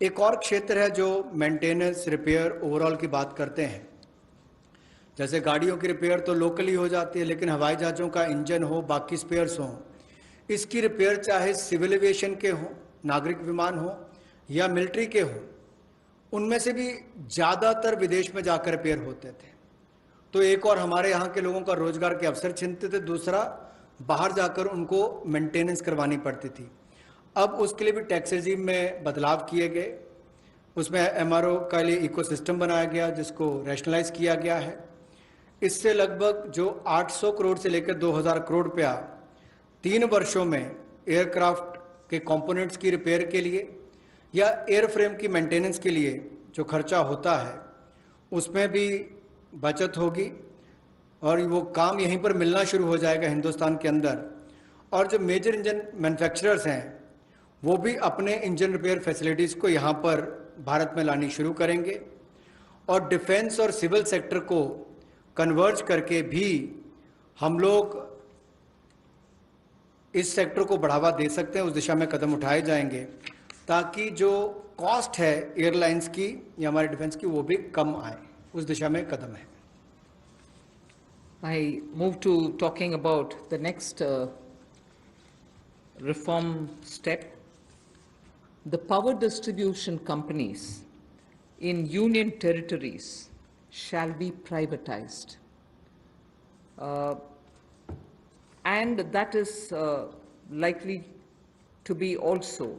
एक और क्षेत्र है जो मेंटेनेंस, रिपेयर, ओवरऑल की बात करते हैं। जैसे गाड़ियों की रिपेयर तो लोकली हो जाती है, लेकिन हवाई जहाज़ों का इंजन हो, बाकी स्पेयर्स हों, इसकी रिपेयर चाहे सिविल एविएशन के हों, नागरिक विमान हो या मिलिट्री के हों, उनमें से भी ज़्यादातर विदेश में जाकर रिपेयर होते थे। तो एक और हमारे यहाँ के लोगों का रोजगार के अवसर छिनते थे, दूसरा बाहर जाकर उनको मेंटेनेंस करवानी पड़ती थी। अब उसके लिए भी टैक्स रेजिम में बदलाव किए गए, उसमें एमआरओ का लिए इकोसिस्टम बनाया गया जिसको रैशनलाइज किया गया है। इससे लगभग जो 800 करोड़ से लेकर 2000 करोड़ रुपया 3 वर्षों में एयरक्राफ्ट के कंपोनेंट्स की रिपेयर के लिए या एयरफ्रेम की मेंटेनेंस के लिए जो खर्चा होता है, उसमें भी बचत होगी और वो काम यहीं पर मिलना शुरू हो जाएगा हिंदुस्तान के अंदर। और जो मेजर इंजन मैन्युफैक्चरर्स हैं वो भी अपने इंजन रिपेयर फैसिलिटीज़ को यहाँ पर भारत में लानी शुरू करेंगे और डिफेंस और सिविल सेक्टर को कन्वर्ज करके भी हम लोग इस सेक्टर को बढ़ावा दे सकते हैं। उस दिशा में कदम उठाए जाएंगे ताकि जो कॉस्ट है एयरलाइंस की या हमारे डिफेंस की वो भी कम आए, उस दिशा में कदम है। I move to talking about the next reform step. The power distribution companies in union territories shall be privatized. And that is likely to be also,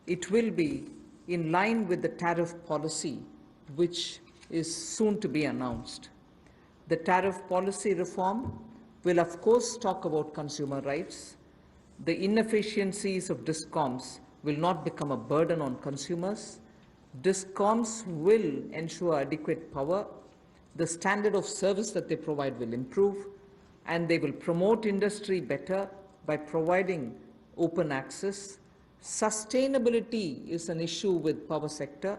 it will be in line with the tariff policy which is soon to be announced. The tariff policy reform will of course talk about consumer rights. The inefficiencies of DISCOMs will not become a burden on consumers. DISCOMs will ensure adequate power. The standard of service that they provide will improve, and they will promote industry better by providing open access. Sustainability is an issue with power sector.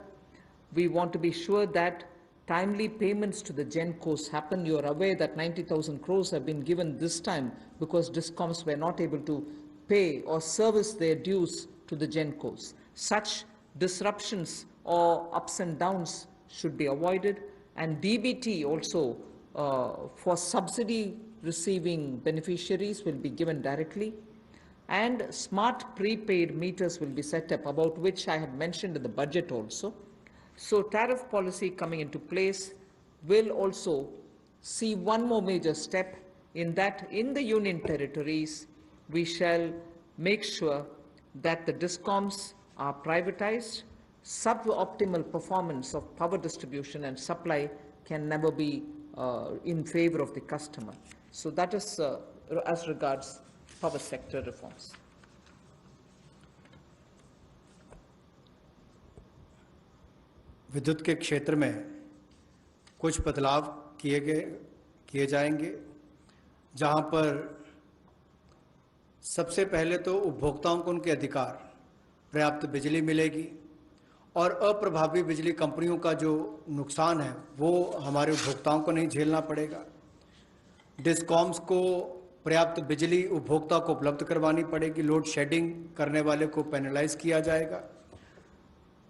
We want to be sure that timely payments to the GenCos happen. You are aware that 90,000 crores have been given this time because DISCOMs were not able to pay or service their dues to the GenCos. Such disruptions or ups and downs should be avoided, and DBT also for subsidy receiving beneficiaries will be given directly. and smart prepaid meters will be set up, about which I had mentioned in the budget also. So tariff policy coming into place will also see one more major step in that in the union territories, we shall make sure that the DISCOMs are privatized. Suboptimal performance of power distribution and supply can never be in favor of the customer. So that is as regards power sector reforms. विद्युत के क्षेत्र में कुछ बदलाव किए जाएंगे, जहां पर सबसे पहले तो उपभोक्ताओं को उनके अधिकार, पर्याप्त बिजली मिलेगी और अप्रभावी बिजली कंपनियों का जो नुकसान है वो हमारे उपभोक्ताओं को नहीं झेलना पड़ेगा। डिस्कॉम्स को पर्याप्त बिजली उपभोक्ता को उपलब्ध करवानी पड़ेगी, लोड शेडिंग करने वाले को पेनलाइज किया जाएगा।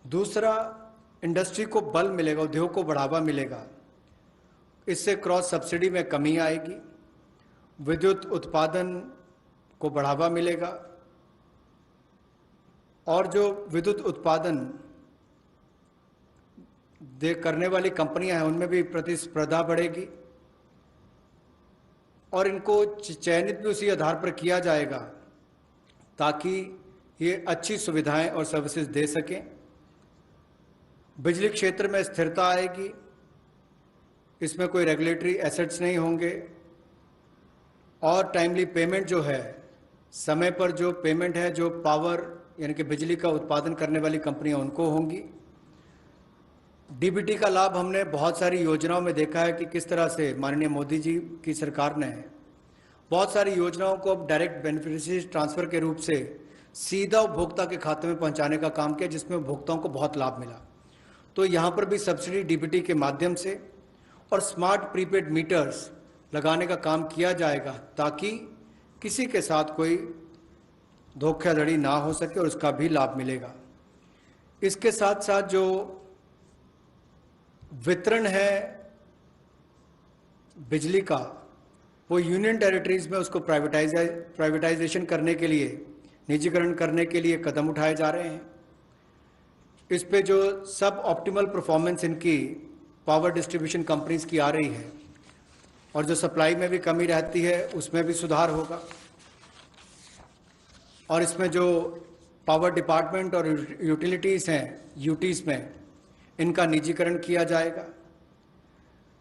दूसरा, इंडस्ट्री को बल मिलेगा, उद्योग को बढ़ावा मिलेगा, इससे क्रॉस सब्सिडी में कमी आएगी, विद्युत उत्पादन को बढ़ावा मिलेगा और जो विद्युत उत्पादन करने वाली कंपनियां हैं उनमें भी प्रतिस्पर्धा बढ़ेगी और इनको चयनित भी उसी आधार पर किया जाएगा ताकि ये अच्छी सुविधाएं और सर्विसेज दे सकें। बिजली क्षेत्र में स्थिरता आएगी, इसमें कोई रेगुलेटरी एसेट्स नहीं होंगे और टाइमली पेमेंट जो है, समय पर जो पेमेंट है, जो पावर यानी कि बिजली का उत्पादन करने वाली कंपनियां उनको होंगी। डीबीटी का लाभ हमने बहुत सारी योजनाओं में देखा है कि किस तरह से माननीय मोदी जी की सरकार ने बहुत सारी योजनाओं को अब डायरेक्ट बेनिफिशियरी ट्रांसफर के रूप से सीधा उपभोक्ता के खाते में पहुंचाने का काम किया, जिसमें उपभोक्ताओं को बहुत लाभ मिला। तो यहाँ पर भी सब्सिडी डीबीटी के माध्यम से और स्मार्ट प्रीपेड मीटर्स लगाने का काम किया जाएगा ताकि किसी के साथ कोई धोखाधड़ी ना हो सके और उसका भी लाभ मिलेगा। इसके साथ साथ जो वितरण है बिजली का, वो यूनियन टेरिटरीज में उसको प्राइवेटाइजेशन करने के लिए, निजीकरण करने के लिए कदम उठाए जा रहे हैं। इस पे जो सब ऑप्टिमल परफॉर्मेंस इनकी पावर डिस्ट्रीब्यूशन कंपनीज की आ रही है और जो सप्लाई में भी कमी रहती है उसमें भी सुधार होगा और इसमें जो पावर डिपार्टमेंट और यूटिलिटीज़ हैं, यूटीज़ में, इनका निजीकरण किया जाएगा।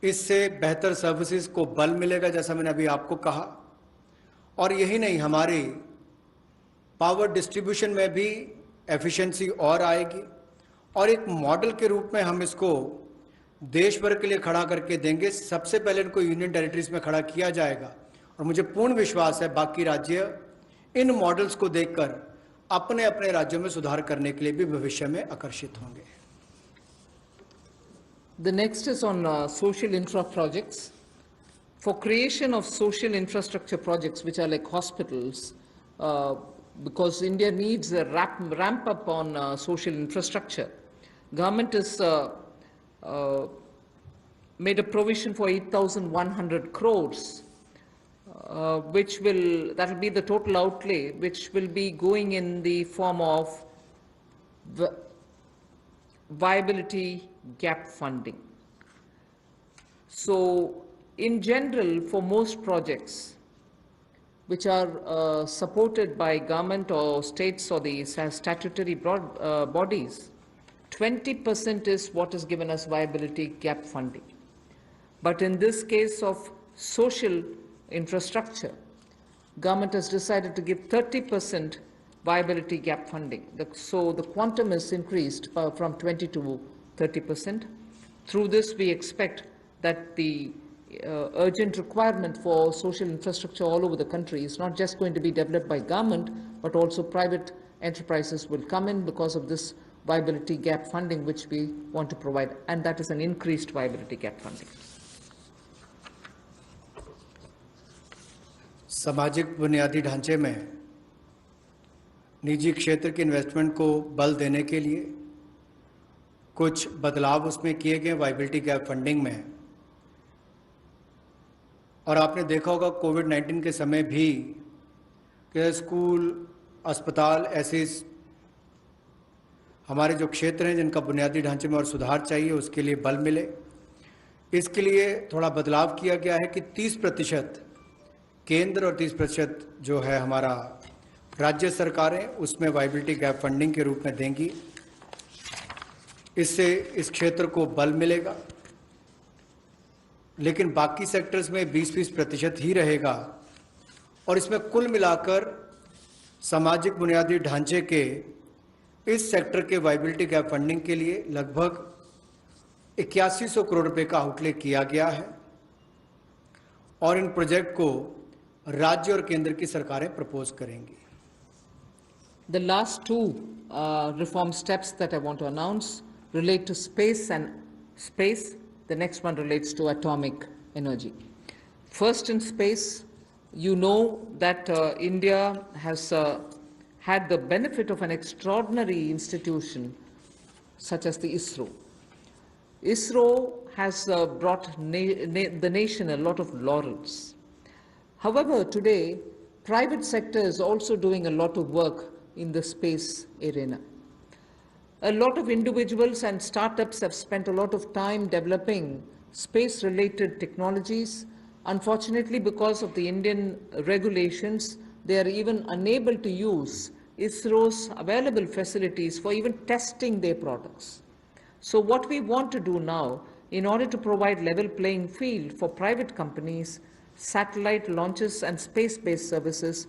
इससे बेहतर सर्विसेज को बल मिलेगा, जैसा मैंने अभी आपको कहा। और यही नहीं, हमारी पावर डिस्ट्रीब्यूशन में भी एफिशिएंसी और आएगी और एक मॉडल के रूप में हम इसको देश भर के लिए खड़ा करके देंगे। सबसे पहले इनको यूनियन टेरिटरीज में खड़ा किया जाएगा और मुझे पूर्ण विश्वास है बाकी राज्य इन मॉडल्स को देखकर अपने अपने राज्यों में सुधार करने के लिए भी भविष्य में आकर्षित होंगे। The next is on social infra projects. For creation of social infrastructure projects, which are like hospitals, because India needs a ramp up on social infrastructure, government has made a provision for 8,100 crores, that will be the total outlay, which will be going in the form of viability gap funding. So in general, for most projects which are supported by government or states or the statutory bodies, 20% is what is given as viability gap funding. But in this case of social infrastructure, government has decided to give 30% viability gap funding. So the quantum is increased from 20 to 30%. Through this, we expect that the urgent requirement for social infrastructure all over the country is not just going to be developed by government, but also private enterprises will come in because of this viability gap funding which we want to provide, and that is an increased viability gap funding. सामाजिक बुनियादी ढांचे में निजी क्षेत्र के investment को बल देने के लिए कुछ बदलाव उसमें किए गए वायबिलिटी गैप फंडिंग में। और आपने देखा होगा कोविड-19 के समय भी कि स्कूल, अस्पताल, ऐसे हमारे जो क्षेत्र हैं जिनका बुनियादी ढांचे में और सुधार चाहिए, उसके लिए बल मिले। इसके लिए थोड़ा बदलाव किया गया है कि 30% केंद्र और 30% जो है हमारा राज्य सरकारें उसमें वाइबिलिटी गैप फंडिंग के रूप में देंगी। इससे इस क्षेत्र को बल मिलेगा, लेकिन बाकी सेक्टर्स में 20-20% ही रहेगा और इसमें कुल मिलाकर सामाजिक बुनियादी ढांचे के इस सेक्टर के वाइबिलिटी गैप फंडिंग के लिए लगभग 8100 करोड़ रुपए का आउटले किया गया है और इन प्रोजेक्ट को राज्य और केंद्र की सरकारें प्रपोज करेंगी। The last two reform steps that I want to announce relate to space and space. The next one relates to atomic energy. First, in space, you know that India has had the benefit of an extraordinary institution such as the ISRO. ISRO has brought the nation a lot of laurels. However, today, private sector is also doing a lot of work in the space arena. A lot of individuals and startups have spent a lot of time developing space-related technologies. Unfortunately, because of the Indian regulations, they are even unable to use ISRO's available facilities for even testing their products. So what we want to do now, in order to provide level playing field for private companies, satellite launches and space-based services,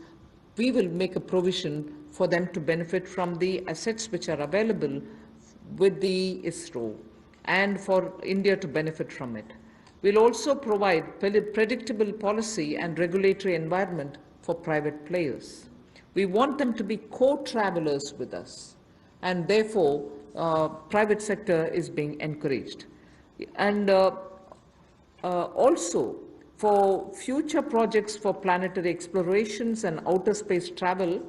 we will make a provision for them to benefit from the assets which are available with the ISRO and for India to benefit from it. We'll also provide predictable policy and regulatory environment for private players. We want them to be co-travelers with us, and therefore private sector is being encouraged. And also, for future projects for planetary explorations and outer space travel,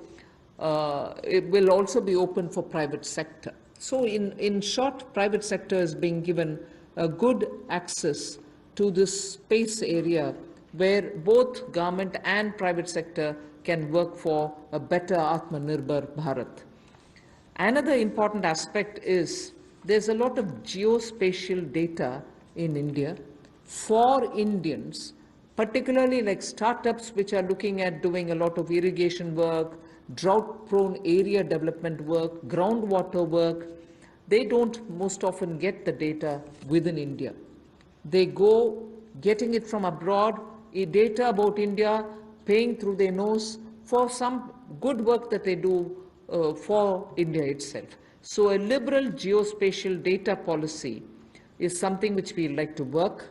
it will also be open for private sector. So in short, private sector is being given a good access to this space area where both government and private sector can work for a better Atmanirbhar Bharat. Another important aspect is there's a lot of geospatial data in India for Indians, particularly like startups which are looking at doing a lot of irrigation work, drought-prone area development work, groundwater work. They don't most often get the data within India. They go getting it from abroad, data about India, paying through their nose for some good work that they do for India itself. So a liberal geospatial data policy is something which we like to work,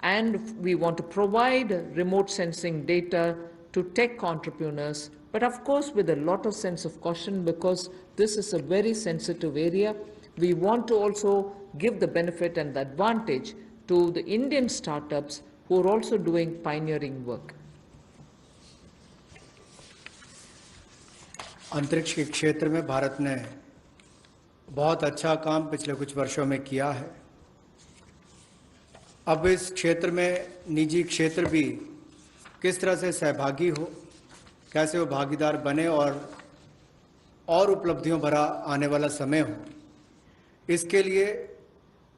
and we want to provide remote sensing data to tech entrepreneurs, but of course with a lot of sense of caution, because this is a very sensitive area. We want to also give the benefit and the advantage to the Indian startups who are also doing pioneering work. अंतरिक्ष के क्षेत्र में भारत ने बहुत अच्छा काम पिछले कुछ वर्षों में किया है। अब इस क्षेत्र में निजी क्षेत्र भी किस तरह से सहभागी हो, कैसे वो भागीदार बने और उपलब्धियों भरा आने वाला समय हो, इसके लिए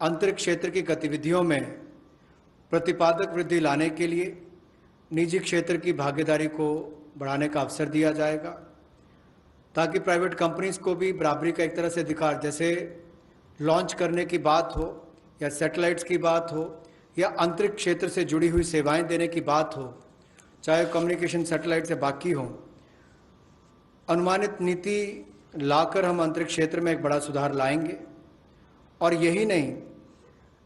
अंतरिक्ष क्षेत्र की गतिविधियों में प्रतिपादक वृद्धि लाने के लिए निजी क्षेत्र की भागीदारी को बढ़ाने का अवसर दिया जाएगा, ताकि प्राइवेट कंपनीज को भी बराबरी का एक तरह से अधिकार, जैसे लॉन्च करने की बात हो या सैटेलाइट्स की बात हो या अंतरिक्ष क्षेत्र से जुड़ी हुई सेवाएं देने की बात हो, चाहे कम्युनिकेशन सैटेलाइट से बाकी हो, अनुमानित नीति लाकर हम अंतरिक्ष क्षेत्र में एक बड़ा सुधार लाएंगे। और यही नहीं,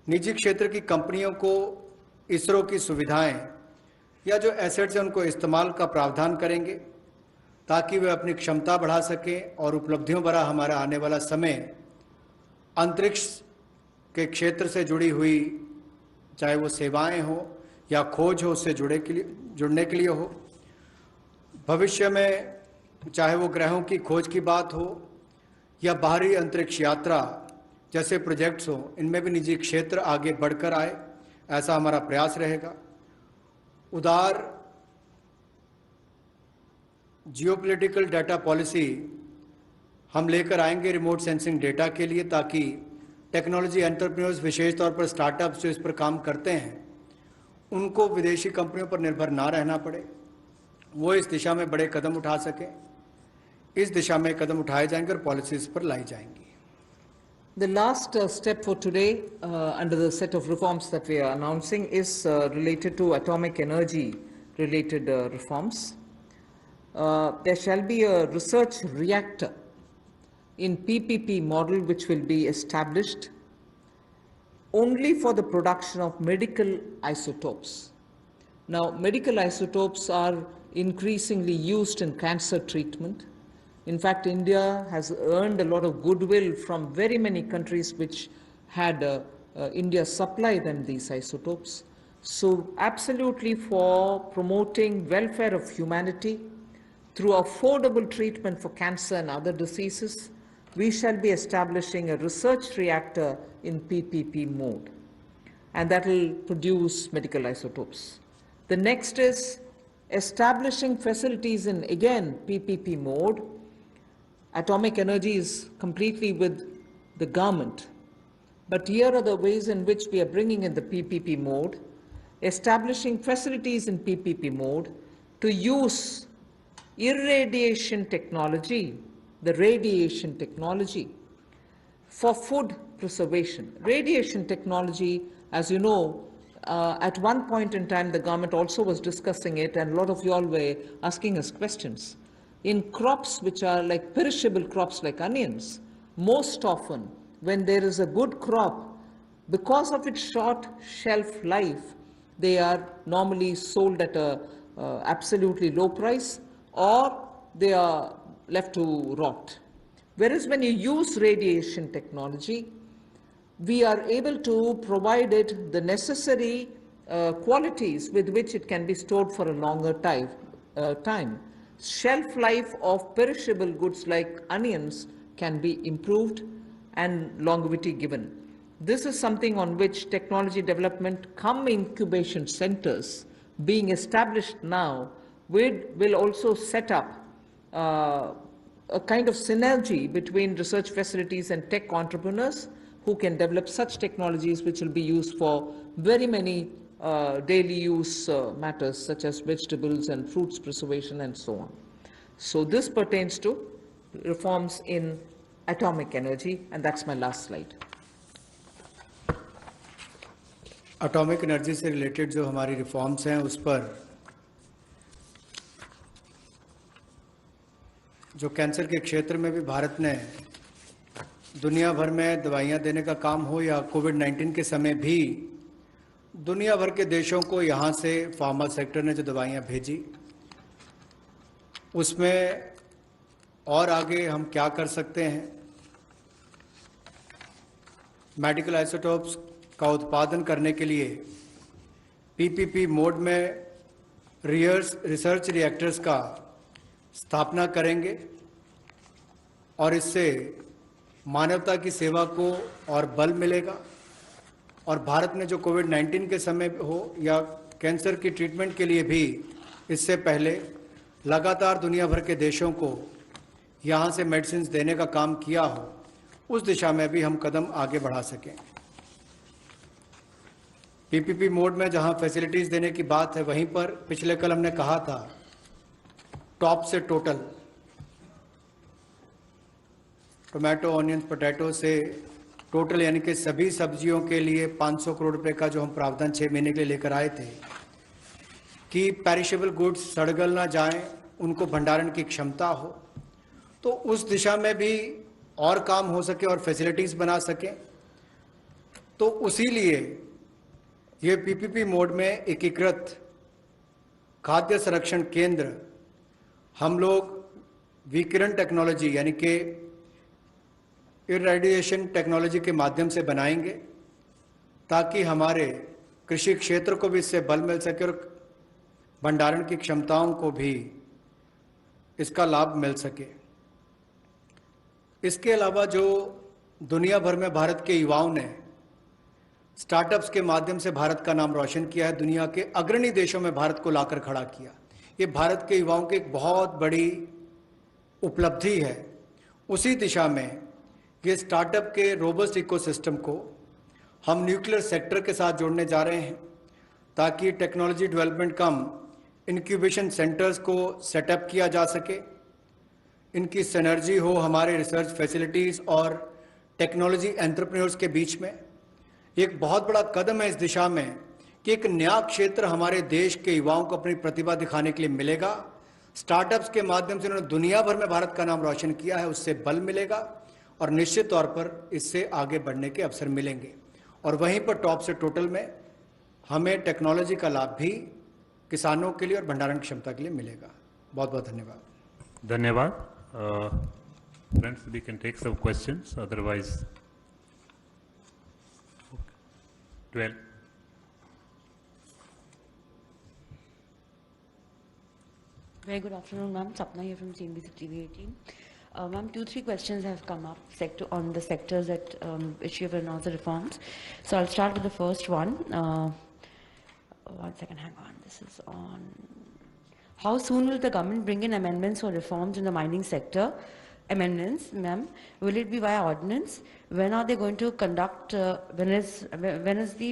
निजी क्षेत्र की कंपनियों को इसरो की सुविधाएं या जो एसेट्स हैं उनको इस्तेमाल का प्रावधान करेंगे, ताकि वे अपनी क्षमता बढ़ा सकें और उपलब्धियों भरा हमारा आने वाला समय अंतरिक्ष के क्षेत्र से जुड़ी हुई, चाहे वो सेवाएं हो या खोज हो, उससे जुड़ने के लिए हो। भविष्य में चाहे वो ग्रहों की खोज की बात हो या बाहरी अंतरिक्ष यात्रा जैसे प्रोजेक्ट्स हो, इनमें भी निजी क्षेत्र आगे बढ़कर आए, ऐसा हमारा प्रयास रहेगा। उदार जियोपॉलिटिकल डाटा पॉलिसी हम लेकर आएंगे रिमोट सेंसिंग डेटा के लिए, ताकि टेक्नोलॉजी एंटरप्रेन्योर्स, विशेष तौर पर स्टार्टअप्स जो इस पर काम करते हैं, उनको विदेशी कंपनियों पर निर्भर ना रहना पड़े, वो इस दिशा में बड़े कदम उठा सकें। इस दिशा में कदम उठाए जाएंगे और पॉलिसीज पर लाई जाएंगी। The last step for today under the set of reforms that we are announcing is related to atomic energy related reforms. There shall be a research reactor in PPP model which will be established only for the production of medical isotopes. Now, medical isotopes are increasingly used in cancer treatment. In fact, India has earned a lot of goodwill from very many countries which had India supply them these isotopes. So absolutely for promoting welfare of humanity through affordable treatment for cancer and other diseases, we shall be establishing a research reactor in PPP mode, and that will produce medical isotopes. The next is establishing facilities in, again, PPP mode. Atomic energy is completely with the government, but here are the ways in which we are bringing in the PPP mode, establishing facilities in PPP mode to use irradiation technology, the radiation technology, for food preservation. Radiation technology, as you know, at one point in time the government also was discussing it, and a lot of you all were asking us questions. In crops which are like perishable crops like onions, most often when there is a good crop, because of its short shelf life, they are normally sold at a absolutely low price, or they are left to rot. Whereas when you use radiation technology, we are able to provide it the necessary qualities with which it can be stored for a longer time. Shelf life of perishable goods like onions can be improved and longevity given. This is something on which technology development cum incubation centers being established now will also set up a kind of synergy between research facilities and tech entrepreneurs who can develop such technologies which will be used for very many daily use matters such as vegetables and fruits preservation and so on. So this pertains to reforms in atomic energy, and that's my last slide. Atomic energy से related जो हमारी reforms हैं उस पर जो cancer के क्षेत्र में भी भारत ने दुनिया भर में दवाइयां देने का काम हो, या कोविड-19 के समय भी दुनिया भर के देशों को यहाँ से फार्मा सेक्टर ने जो दवाइयाँ भेजी, उसमें और आगे हम क्या कर सकते हैं। मेडिकल आइसोटोप्स का उत्पादन करने के लिए पीपीपी मोड में रिसर्च रिएक्टर्स का स्थापना करेंगे, और इससे मानवता की सेवा को और बल मिलेगा। और भारत ने जो कोविड-19 के समय हो या कैंसर की ट्रीटमेंट के लिए भी इससे पहले लगातार दुनिया भर के देशों को यहाँ से मेडिसिन देने का काम किया हो, उस दिशा में भी हम कदम आगे बढ़ा सकें। पीपीपी मोड में जहाँ फैसिलिटीज़ देने की बात है, वहीं पर पिछले कल हमने कहा था टॉप से टोटल, टोमेटो, ऑनियन, पोटैटो से टोटल, यानी कि सभी सब्जियों के लिए 500 करोड़ रुपए का जो हम प्रावधान 6 महीने के लिए लेकर आए थे कि पेरिशेबल गुड्स सड़गल ना जाएं, उनको भंडारण की क्षमता हो, तो उस दिशा में भी और काम हो सके और फैसिलिटीज़ बना सकें। तो उसी लिए ये पीपीपी मोड में एकीकृत खाद्य संरक्षण केंद्र हम लोग विकिरण टेक्नोलॉजी यानी कि इरेडिएशन टेक्नोलॉजी के माध्यम से बनाएंगे, ताकि हमारे कृषि क्षेत्र को भी इससे बल मिल सके और भंडारण की क्षमताओं को भी इसका लाभ मिल सके। इसके अलावा जो दुनिया भर में भारत के युवाओं ने स्टार्टअप्स के माध्यम से भारत का नाम रोशन किया है, दुनिया के अग्रणी देशों में भारत को लाकर खड़ा किया, ये भारत के युवाओं की एक बहुत बड़ी उपलब्धि है। उसी दिशा में ये स्टार्टअप के रोबस्ट इकोसिस्टम को हम न्यूक्लियर सेक्टर के साथ जोड़ने जा रहे हैं, ताकि टेक्नोलॉजी डेवलपमेंट कम इंक्यूबेशन सेंटर्स को सेटअप किया जा सके, इनकी सिनर्जी हो हमारे रिसर्च फैसिलिटीज़ और टेक्नोलॉजी एंटरप्रेन्योर्स के बीच में। एक बहुत बड़ा कदम है इस दिशा में कि एक नया क्षेत्र हमारे देश के युवाओं को अपनी प्रतिभा दिखाने के लिए मिलेगा। स्टार्टअप्स के माध्यम से उन्होंने दुनिया भर में भारत का नाम रोशन किया है, उससे बल मिलेगा और निश्चित तौर पर इससे आगे बढ़ने के अवसर मिलेंगे। और वहीं पर टॉप से टोटल में हमें टेक्नोलॉजी का लाभ भी किसानों के लिए और भंडारण क्षमता के लिए मिलेगा। बहुत बहुत धन्यवाद। धन्यवाद। Friends, we can take some questions, otherwise 12. Very good afternoon, ma'am. Sapna here from CNBC TV 18. Ma'am, 2-3 questions have come up on the sectors that which you have announced the reforms. So I'll start with the first one. 1 second, hang on. This is on. How soon will the government bring in amendments or reforms in the mining sector? Amendments, ma'am. Will it be via ordinance? When are they going to conduct? When is the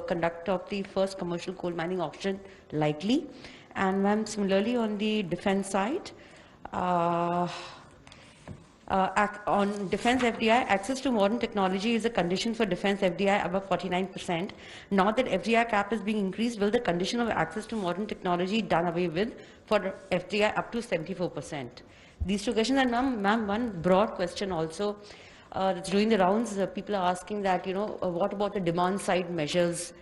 conduct of the first commercial coal mining auction likely? And ma'am, similarly on the defense side, on defense FDI, access to modern technology is a condition for defense FDI above 49%. Now that FDI cap is being increased, will the condition of access to modern technology done away with for FDI up to 74%? These two questions. And ma'am, one broad question also that's doing the rounds. People are asking that, what about the demand side measures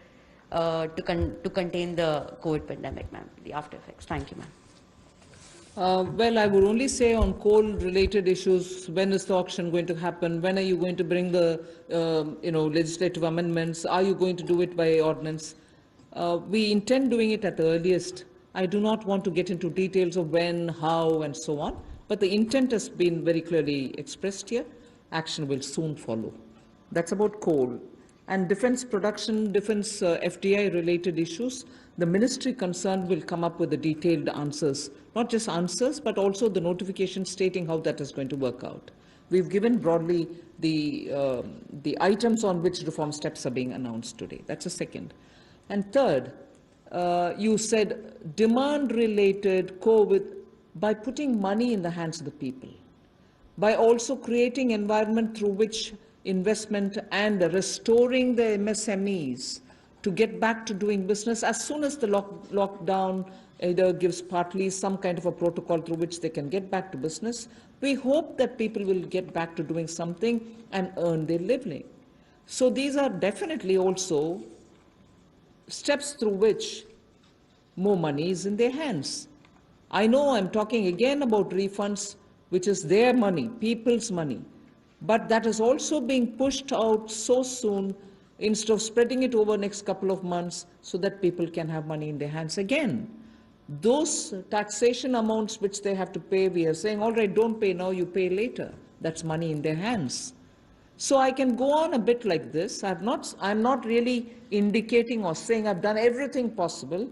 to contain the COVID pandemic, ma'am, the after effects? Thank you, ma'am. Well, I would only say on coal-related issues, when is the auction going to happen? When are you going to bring the, legislative amendments? Are you going to do it by ordinance? We intend doing it at the earliest. I do not want to get into details of when, how, and so on. But the intent has been very clearly expressed here. Action will soon follow. That's about coal. And defense production, defense FDI-related issues, the ministry concerned will come up with the detailed answers. Not just answers, but also the notification stating how that is going to work out. We've given broadly the items on which reform steps are being announced today. That's a second. And third, you said demand-related COVID by putting money in the hands of the people, by also creating environment through which investment and restoring the MSMEs to get back to doing business as soon as the lockdown either gives partly some kind of a protocol through which they can get back to business. We hope that people will get back to doing something and earn their living. So these are definitely also steps through which more money is in their hands. I know I'm talking again about refunds, which is their money, people's money. But that is also being pushed out so soon instead of spreading it over the next couple of months so that people can have money in their hands again. Those taxation amounts which they have to pay, we are saying, all right, don't pay now, you pay later. That's money in their hands. So I can go on a bit like this. I'm not really indicating or saying I've done everything possible.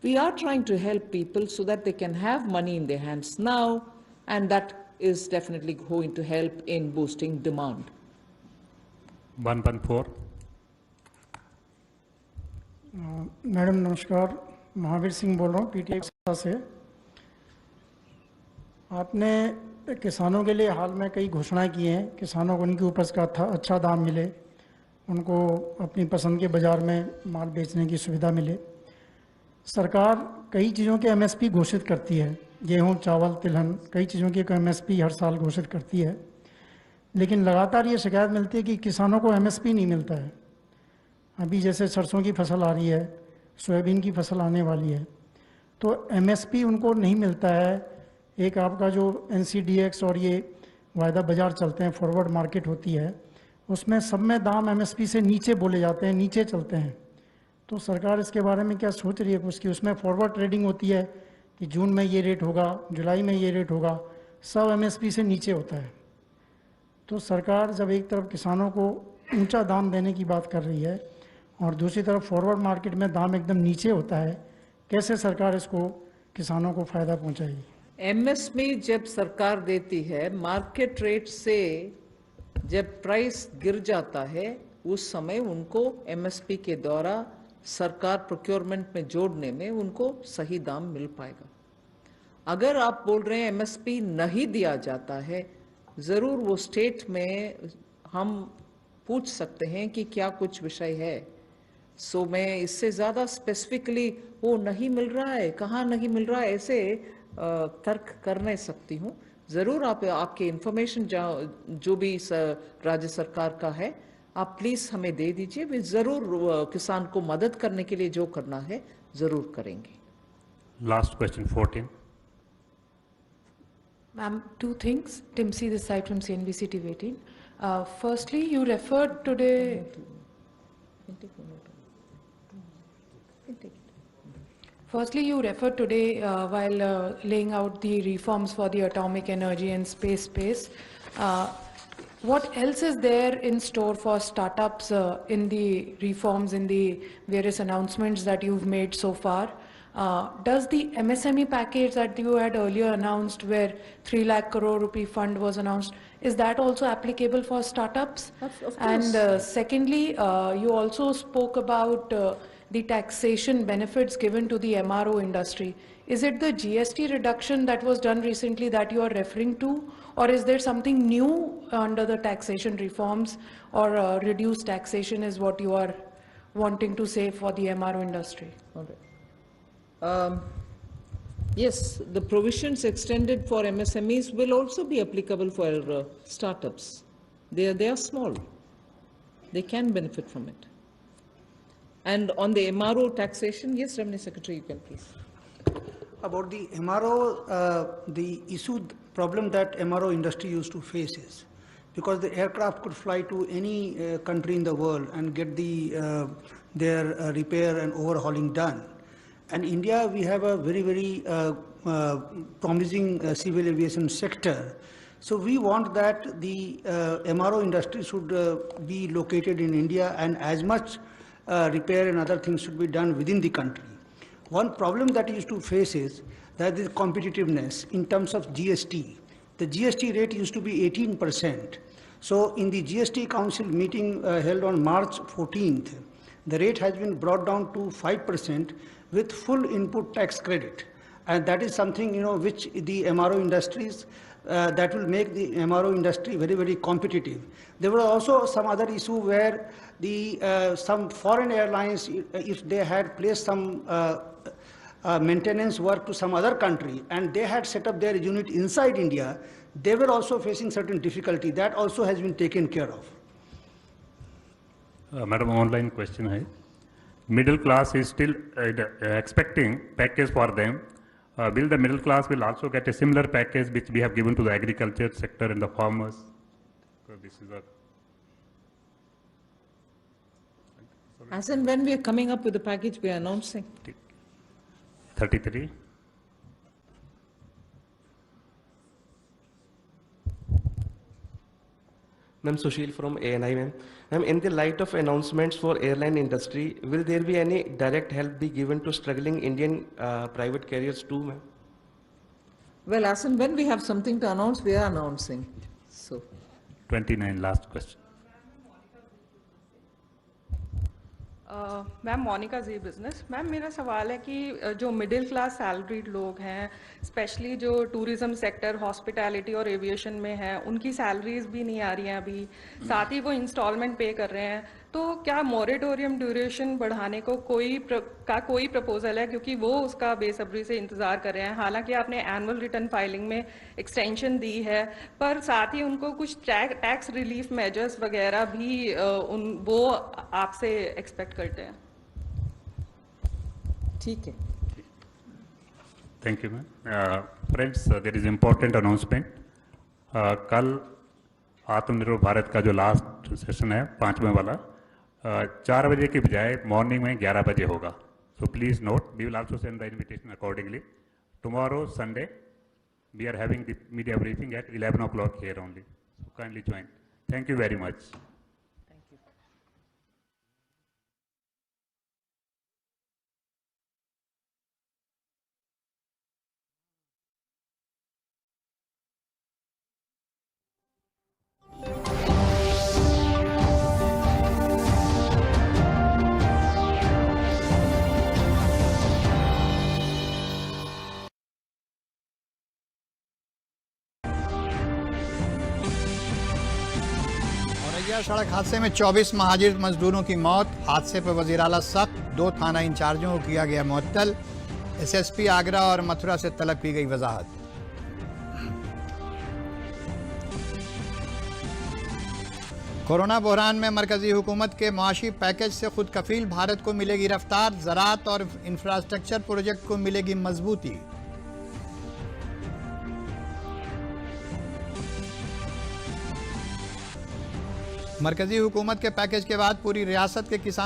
We are trying to help people so that they can have money in their hands now, and that is definitely going to help in boosting demand. 114. Madam नमस्कार, महावीर सिंह बोल रहा हूँ PTI से। आपने किसानों के लिए हाल में कई घोषणाएं की हैं, किसानों को उनकी उपज का अच्छा दाम मिले, उनको अपनी पसंद के बाज़ार में माल बेचने की सुविधा मिले। सरकार कई चीज़ों के एमएसपी घोषित करती है, गेहूं, चावल, तिलहन, कई चीज़ों की एमएसपी हर साल घोषित करती है, लेकिन लगातार ये शिकायत मिलती है कि किसानों को एमएसपी नहीं मिलता है। अभी जैसे सरसों की फसल आ रही है, सोयाबीन की फसल आने वाली है, तो एमएसपी उनको नहीं मिलता है। एक आपका जो एनसीडीएक्स और ये वायदा बाज़ार चलते हैं, फॉरवर्ड मार्केट होती है, उसमें सब में दाम एमएसपी से नीचे बोले जाते हैं, नीचे चलते हैं। तो सरकार इसके बारे में क्या सोच रही है कुछ कि उसमें फॉरवर्ड ट्रेडिंग होती है कि जून में ये रेट होगा, जुलाई में ये रेट होगा, सब एमएसपी से नीचे होता है। तो सरकार जब एक तरफ किसानों को ऊंचा दाम देने की बात कर रही है और दूसरी तरफ फॉरवर्ड मार्केट में दाम एकदम नीचे होता है, कैसे सरकार इसको किसानों को फ़ायदा पहुंचाएगी। एमएसपी जब सरकार देती है, मार्केट रेट से जब प्राइस गिर जाता है, उस समय उनको एमएसपी के द्वारा सरकार प्रोक्योरमेंट में जोड़ने में उनको सही दाम मिल पाएगा। अगर आप बोल रहे हैं एमएसपी नहीं दिया जाता है, जरूर वो स्टेट में हम पूछ सकते हैं कि क्या कुछ विषय है। सो मैं इससे ज्यादा स्पेसिफिकली वो नहीं मिल रहा है, कहाँ नहीं मिल रहा है, ऐसे तर्क कर नहीं सकती हूँ। जरूर आप आपके इंफॉर्मेशन जो भी राज्य सरकार का है, आप प्लीज हमें दे दीजिए। वे जरूर किसान को मदद करने के लिए जो करना है जरूर करेंगे। Last question, 14. Ma'am, two things. Timsi this side from CNBC TV 18. Firstly, you referred today. Firstly, you referred today while laying out the reforms for the atomic energy and space. What else is there in store for startups in the reforms, in the various announcements that you've made so far? Does the MSME package that you had earlier announced, where 3 lakh crore rupee fund was announced, is that also applicable for startups? Of course. And secondly, you also spoke about the taxation benefits given to the MRO industry. Is it the GST reduction that was done recently that you are referring to, or is there something new under the taxation reforms, or reduced taxation is what you are wanting to say for the MRO industry? All right. Yes, the provisions extended for MSMEs will also be applicable for startups. They are small. They can benefit from it. And on the MRO taxation, yes, Revenue Secretary, you can please. About the MRO, the problem that MRO industry used to face is because the aircraft could fly to any country in the world and get their repair and overhauling done. And India, we have a very promising civil aviation sector. So we want that the MRO industry should be located in India, and as much repair and other things should be done within the country. One problem that used to face is that the competitiveness in terms of GST. The GST rate used to be 18%. So in the GST Council meeting held on March 14th, the rate has been brought down to 5% with full input tax credit. And that is something, which the MRO industries, that will make the MRO industry very competitive. There were also some other issue where some foreign airlines, if they had placed some maintenance work to some other country and they had set up their unit inside India, they were also facing certain difficulty. That also has been taken care of. Madam, online question hai. Middle class is still expecting package for them. Will the middle class will also get a similar package which we have given to the agriculture sector and the farmers? This is a As and when we are coming up with the package, we are announcing. 33. Ma'am, Sushil from ANI, ma'am. Ma'am, in the light of announcements for airline industry, will there be any direct help be given to struggling Indian private carriers too, ma'am? Well, as and when we have something to announce, we are announcing. So, 29, last question. Ma'am Monika ji business. Ma'am मेरा सवाल है कि जो middle class salaried लोग हैं, specially जो tourism sector, hospitality और aviation में हैं, उनकी सैलरीज भी नहीं आ रही हैं अभी, साथ ही वो इंस्टॉलमेंट पे कर रहे हैं, तो क्या मॉरेटोरियम ड्यूरेशन बढ़ाने को कोई प्रपोजल है? क्योंकि वो उसका बेसब्री से इंतज़ार कर रहे हैं। हालांकि आपने एनुअल रिटर्न फाइलिंग में एक्सटेंशन दी है, पर साथ ही उनको कुछ टैक्स रिलीफ मेजर्स वगैरह भी वो आपसे एक्सपेक्ट करते हैं। ठीक है। Thank you, ma'am. Friends, there is important announcement. कल आत्मनिर्भर भारत का जो लास्ट सेशन है 5वें वाला 4 बजे की बजाय मॉर्निंग में 11 बजे होगा. So please note, we will also send the invitation accordingly. Tomorrow, Sunday, we are having the media briefing at 11 o'clock here only. So kindly join. Thank you very much. Ballia सड़क हादसे में 24 महाजिर मजदूरों की मौत। हादसे पर वजीर आला सख्त, 2 थाना इंचार्जों को किया गया मुअत्तल। एसएसपी आगरा और मथुरा से तलब की गई वजाहत। कोरोना बहरान में मरकजी हुकूमत के मुआशी पैकेज से खुद कफील भारत को मिलेगी रफ्तार। ज़राअत और इंफ्रास्ट्रक्चर प्रोजेक्ट को मिलेगी मजबूती। मरकजी हुकूमत के पैकेज के बाद पूरी रियासत के किसान